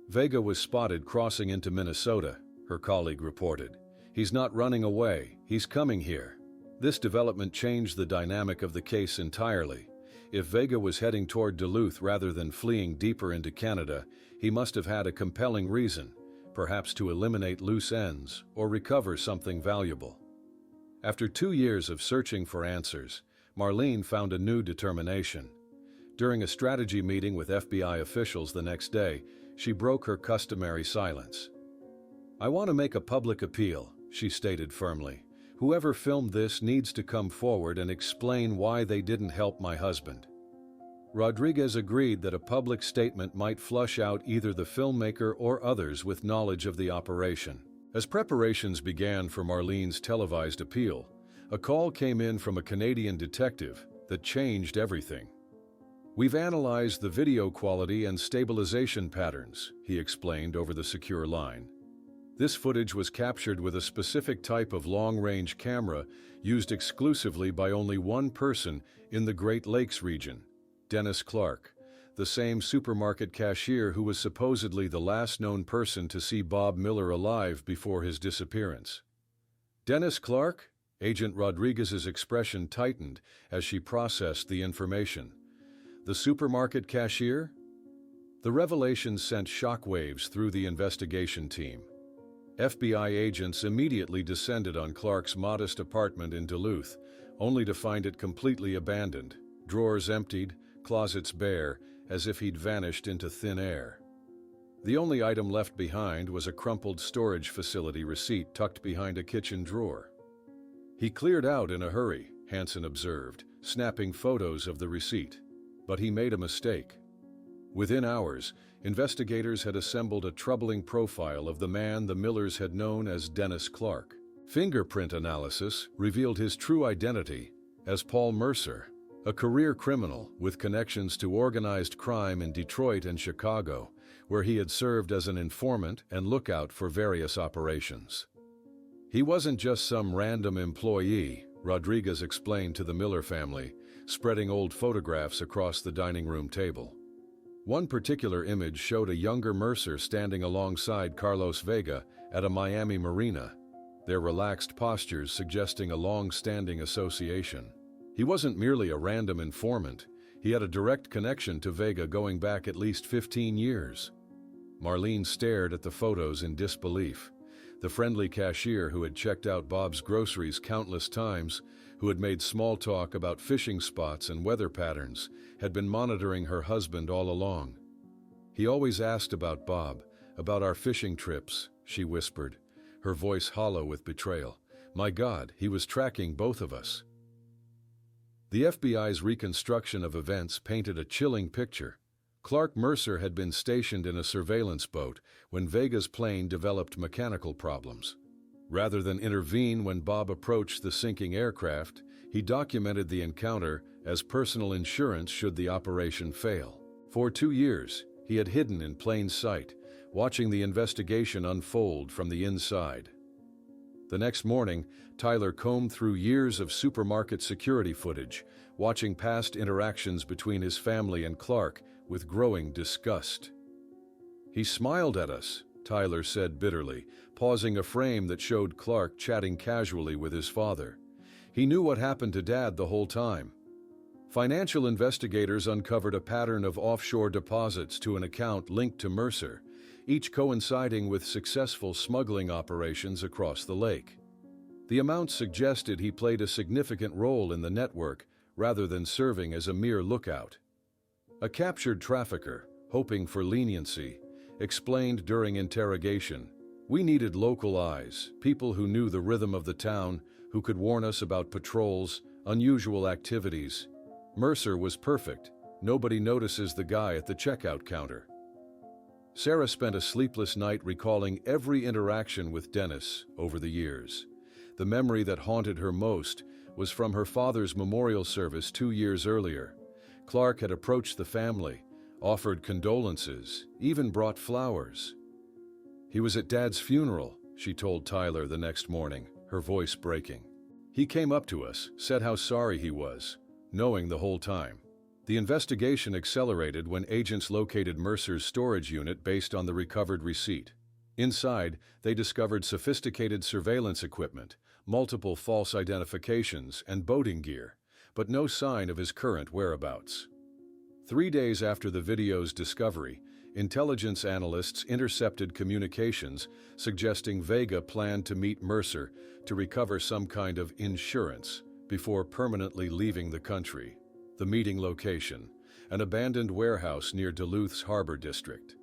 Vega was spotted crossing into Minnesota, her colleague reported. "He's not running away, he's coming here." This development changed the dynamic of the case entirely. If Vega was heading toward Duluth rather than fleeing deeper into Canada, he must have had a compelling reason, perhaps to eliminate loose ends or recover something valuable. After 2 years of searching for answers, Marlene found a new determination. During a strategy meeting with FBI officials the next day, she broke her customary silence. "I want to make a public appeal," she stated firmly. "Whoever filmed this needs to come forward and explain why they didn't help my husband." Rodriguez agreed that a public statement might flush out either the filmmaker or others with knowledge of the operation. As preparations began for Marlene's televised appeal, a call came in from a Canadian detective that changed everything. "We've analyzed the video quality and stabilization patterns," he explained over the secure line. This footage was captured with a specific type of long-range camera used exclusively by only one person in the Great Lakes region, Dennis Clark, the same supermarket cashier who was supposedly the last known person to see Bob Miller alive before his disappearance. "Dennis Clark?" Agent Rodriguez's expression tightened as she processed the information. The supermarket cashier? The revelation sent shockwaves through the investigation team. FBI agents immediately descended on Clark's modest apartment in Duluth, only to find it completely abandoned, drawers emptied, closets bare, as if he'd vanished into thin air. The only item left behind was a crumpled storage facility receipt tucked behind a kitchen drawer. He cleared out in a hurry, Hansen observed, snapping photos of the receipt. But he made a mistake. Within hours, investigators had assembled a troubling profile of the man the Millers had known as Dennis Clark. Fingerprint analysis revealed his true identity as Paul Mercer, a career criminal with connections to organized crime in Detroit and Chicago, where he had served as an informant and lookout for various operations. He wasn't just some random employee, Rodriguez explained to the Miller family, spreading old photographs across the dining room table. One particular image showed a younger Mercer standing alongside Carlos Vega at a Miami marina, their relaxed postures suggesting a long-standing association. He wasn't merely a random informant, he had a direct connection to Vega going back at least 15 years. Marlene stared at the photos in disbelief. The friendly cashier who had checked out Bob's groceries countless times, who had made small talk about fishing spots and weather patterns, had been monitoring her husband all along. He always asked about Bob, about our fishing trips, she whispered, her voice hollow with betrayal. My God, he was tracking both of us. The FBI's reconstruction of events painted a chilling picture. Clark Mercer had been stationed in a surveillance boat when Vega's plane developed mechanical problems. Rather than intervene when Bob approached the sinking aircraft, he documented the encounter as personal insurance should the operation fail. For 2 years, he had hidden in plain sight, watching the investigation unfold from the inside. The next morning, Tyler combed through years of supermarket security footage, watching past interactions between his family and Clark with growing disgust. He smiled at us, Tyler said bitterly, pausing a frame that showed Clark chatting casually with his father. He knew what happened to Dad the whole time. Financial investigators uncovered a pattern of offshore deposits to an account linked to Mercer, each coinciding with successful smuggling operations across the lake. The amounts suggested he played a significant role in the network rather than serving as a mere lookout. A captured trafficker, hoping for leniency, explained during interrogation, "We needed local eyes, people who knew the rhythm of the town, who could warn us about patrols, unusual activities. Mercer was perfect. Nobody notices the guy at the checkout counter." Sarah spent a sleepless night recalling every interaction with Dennis over the years. The memory that haunted her most was from her father's memorial service 2 years earlier. Clark had approached the family, offered condolences, even brought flowers. "He was at Dad's funeral," she told Tyler the next morning, her voice breaking. "He came up to us, said how sorry he was, knowing the whole time." The investigation accelerated when agents located Mercer's storage unit based on the recovered receipt. Inside, they discovered sophisticated surveillance equipment, multiple false identifications, and boating gear, but no sign of his current whereabouts. 3 days after the video's discovery, intelligence analysts intercepted communications suggesting Vega planned to meet Mercer to recover some kind of insurance before permanently leaving the country. The meeting location, an abandoned warehouse near Duluth's Harbor District.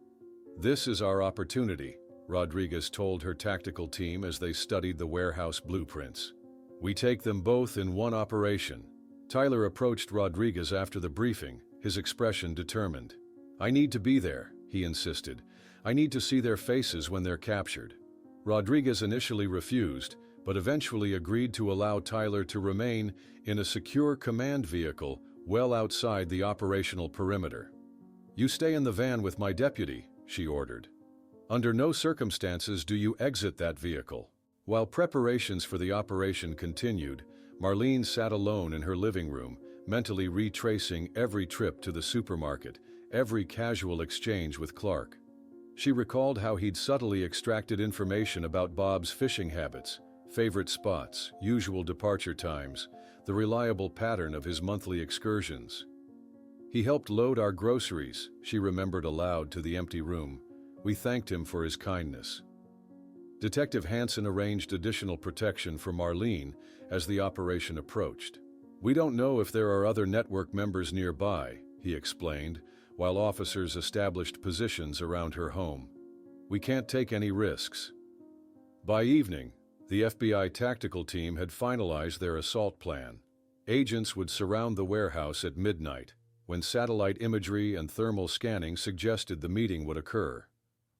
"This is our opportunity," Rodriguez told her tactical team as they studied the warehouse blueprints. "We take them both in one operation." Tyler approached Rodriguez after the briefing, his expression determined. "I need to be there," he insisted. "I need to see their faces when they're captured." Rodriguez initially refused, but eventually agreed to allow Tyler to remain in a secure command vehicle well outside the operational perimeter. "You stay in the van with my deputy," she ordered. "Under no circumstances do you exit that vehicle." While preparations for the operation continued, Marlene sat alone in her living room, mentally retracing every trip to the supermarket, every casual exchange with Clark. She recalled how he'd subtly extracted information about Bob's fishing habits, favorite spots, usual departure times, the reliable pattern of his monthly excursions. He helped load our groceries, she remembered aloud to the empty room. We thanked him for his kindness. Detective Hansen arranged additional protection for Marlene as the operation approached. We don't know if there are other network members nearby, he explained, while officers established positions around her home. We can't take any risks. By evening, the FBI tactical team had finalized their assault plan. Agents would surround the warehouse at midnight, when satellite imagery and thermal scanning suggested the meeting would occur.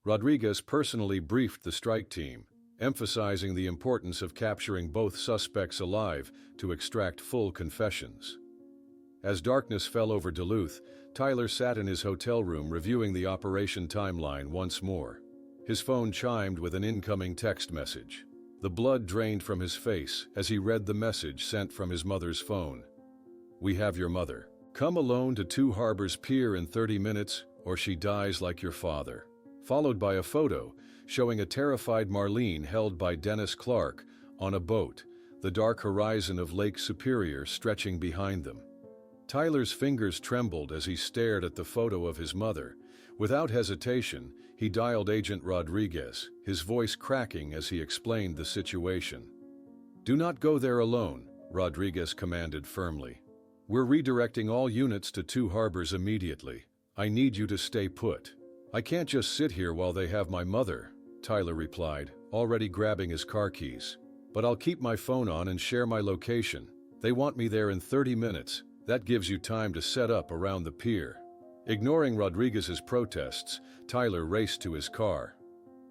Rodriguez personally briefed the strike team, emphasizing the importance of capturing both suspects alive to extract full confessions. As darkness fell over Duluth, Tyler sat in his hotel room reviewing the operation timeline once more. His phone chimed with an incoming text message. The blood drained from his face as he read the message sent from his mother's phone. "We have your mother. Come alone to Two Harbors Pier in 30 minutes or she dies like your father." Followed by a photo showing a terrified Marlene held by Dennis Clark on a boat, the dark horizon of Lake Superior stretching behind them. Tyler's fingers trembled as he stared at the photo of his mother. Without hesitation, he dialed Agent Rodriguez, his voice cracking as he explained the situation. "Do not go there alone," Rodriguez commanded firmly. "We're redirecting all units to Two Harbors immediately. I need you to stay put." "I can't just sit here while they have my mother," Tyler replied, already grabbing his car keys. "But I'll keep my phone on and share my location. They want me there in 30 minutes. That gives you time to set up around the pier." Ignoring Rodriguez's protests, Tyler raced to his car.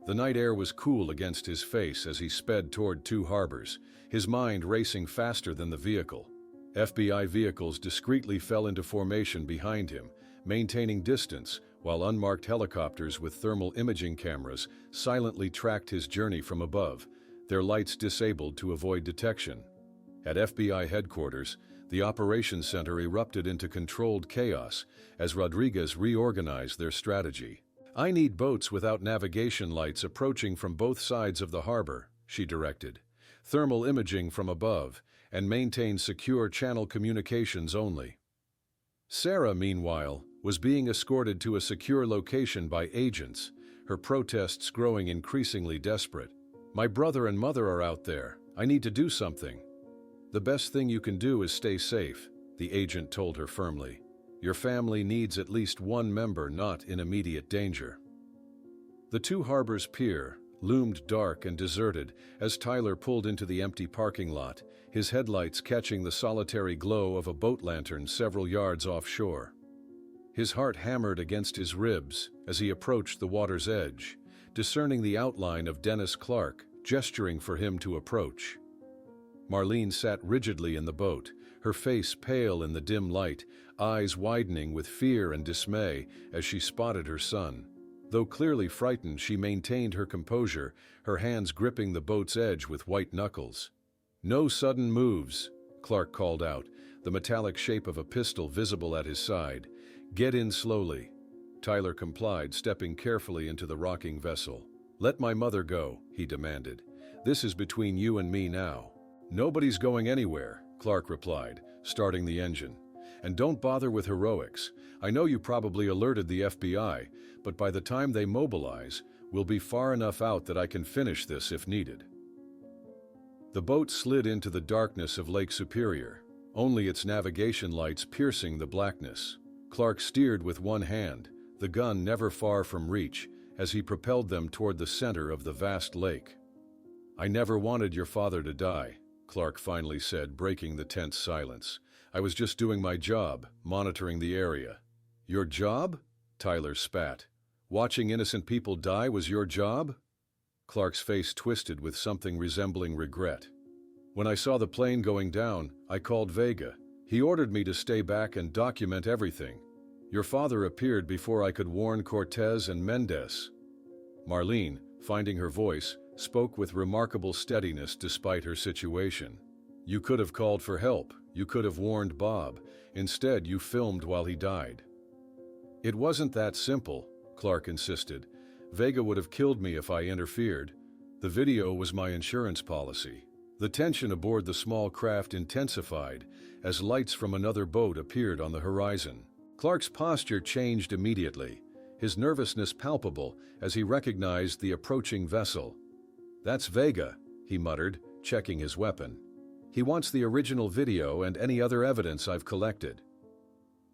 The night air was cool against his face as he sped toward Two Harbors, his mind racing faster than the vehicle. FBI vehicles discreetly fell into formation behind him, maintaining distance, while unmarked helicopters with thermal imaging cameras silently tracked his journey from above, their lights disabled to avoid detection. At FBI headquarters, the operations center erupted into controlled chaos as Rodriguez reorganized their strategy. "I need boats without navigation lights approaching from both sides of the harbor," she directed. "Thermal imaging from above, and maintain secure channel communications only." Sarah, meanwhile, was being escorted to a secure location by agents, her protests growing increasingly desperate. "My brother and mother are out there. I need to do something." "The best thing you can do is stay safe," the agent told her firmly. "Your family needs at least one member not in immediate danger." The Two Harbors Pier loomed dark and deserted as Tyler pulled into the empty parking lot, his headlights catching the solitary glow of a boat lantern several yards offshore. His heart hammered against his ribs as he approached the water's edge, discerning the outline of Dennis Clark, gesturing for him to approach. Marlene sat rigidly in the boat, her face pale in the dim light, eyes widening with fear and dismay as she spotted her son. Though clearly frightened, she maintained her composure, her hands gripping the boat's edge with white knuckles. "No sudden moves," Clark called out, the metallic shape of a pistol visible at his side. "Get in slowly." Tyler complied, stepping carefully into the rocking vessel. "Let my mother go," he demanded. "This is between you and me now." "Nobody's going anywhere," Clark replied, starting the engine. "And don't bother with heroics. I know you probably alerted the FBI, but by the time they mobilize, we'll be far enough out that I can finish this if needed." The boat slid into the darkness of Lake Superior, only its navigation lights piercing the blackness. Clark steered with one hand, the gun never far from reach, as he propelled them toward the center of the vast lake. "I never wanted your father to die," Clark finally said, breaking the tense silence. "I was just doing my job, monitoring the area." "Your job?" Tyler spat. "Watching innocent people die was your job?" Clark's face twisted with something resembling regret. "When I saw the plane going down, I called Vega. He ordered me to stay back and document everything. Your father appeared before I could warn Cortez and Mendez." Marlene, finding her voice, spoke with remarkable steadiness despite her situation. "You could have called for help. You could have warned Bob. Instead, you filmed while he died." "It wasn't that simple," Clark insisted. "Vega would have killed me if I interfered. The video was my insurance policy. The tension aboard the small craft intensified as lights from another boat appeared on the horizon. Clark's posture changed immediately, his nervousness palpable as he recognized the approaching vessel. "That's Vega," he muttered, checking his weapon. "He wants the original video and any other evidence I've collected."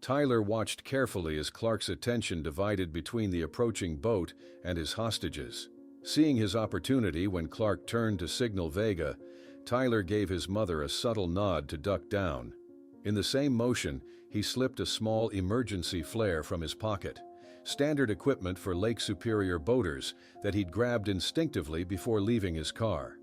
Tyler watched carefully as Clark's attention divided between the approaching boat and his hostages. Seeing his opportunity when Clark turned to signal Vega, Tyler gave his mother a subtle nod to duck down. In the same motion, he slipped a small emergency flare from his pocket, standard equipment for Lake Superior boaters that he'd grabbed instinctively before leaving his car.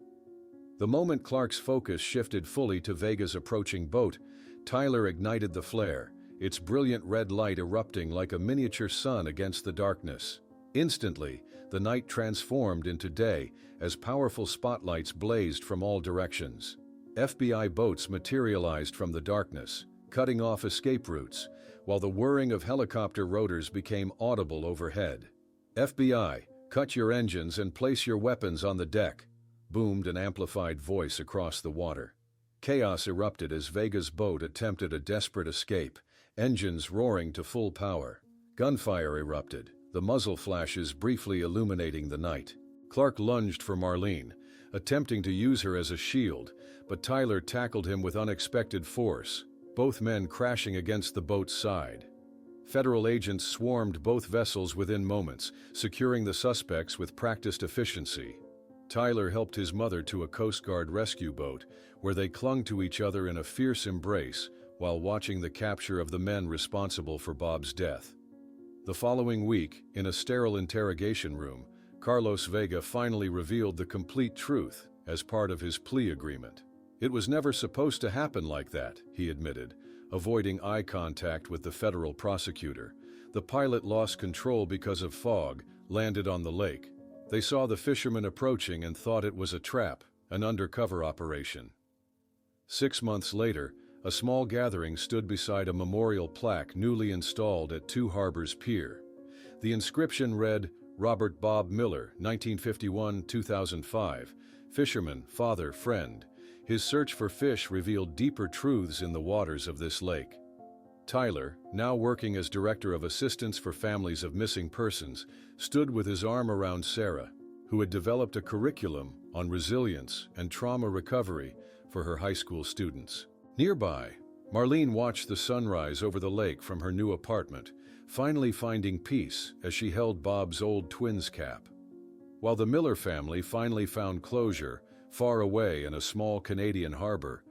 The moment Clark's focus shifted fully to Vega's approaching boat, Tyler ignited the flare, its brilliant red light erupting like a miniature sun against the darkness. Instantly, the night transformed into day as powerful spotlights blazed from all directions. FBI boats materialized from the darkness, cutting off escape routes, while the whirring of helicopter rotors became audible overhead. "FBI, cut your engines and place your weapons on the deck," boomed an amplified voice across the water. Chaos erupted as Vega's boat attempted a desperate escape, engines roaring to full power. Gunfire erupted, the muzzle flashes briefly illuminating the night. Clark lunged for Marlene, attempting to use her as a shield, but Tyler tackled him with unexpected force, both men crashing against the boat's side. Federal agents swarmed both vessels within moments, securing the suspects with practiced efficiency. Tyler helped his mother to a Coast Guard rescue boat, where they clung to each other in a fierce embrace while watching the capture of the men responsible for Bob's death. The following week, in a sterile interrogation room, Carlos Vega finally revealed the complete truth as part of his plea agreement. "It was never supposed to happen like that," he admitted, avoiding eye contact with the federal prosecutor. "The pilot lost control because of fog, landed on the lake. They saw the fishermen approaching and thought it was a trap, an undercover operation." 6 months later, a small gathering stood beside a memorial plaque newly installed at Two Harbors Pier. The inscription read, "Robert Bob Miller, 1951-2005, fisherman, father, friend. His search for fish revealed deeper truths in the waters of this lake." Tyler, now working as Director of Assistance for Families of Missing Persons, stood with his arm around Sarah, who had developed a curriculum on resilience and trauma recovery for her high school students. Nearby, Marlene watched the sunrise over the lake from her new apartment, finally finding peace as she held Bob's old twins cap. While the Miller family finally found closure, far away in a small Canadian harbor,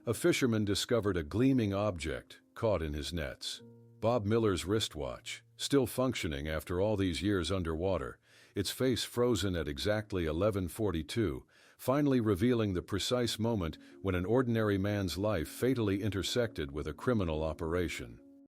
a fisherman discovered a gleaming object caught in his nets. Bob Miller's wristwatch, still functioning after all these years underwater, its face frozen at exactly 11:42, finally revealing the precise moment when an ordinary man's life fatally intersected with a criminal operation.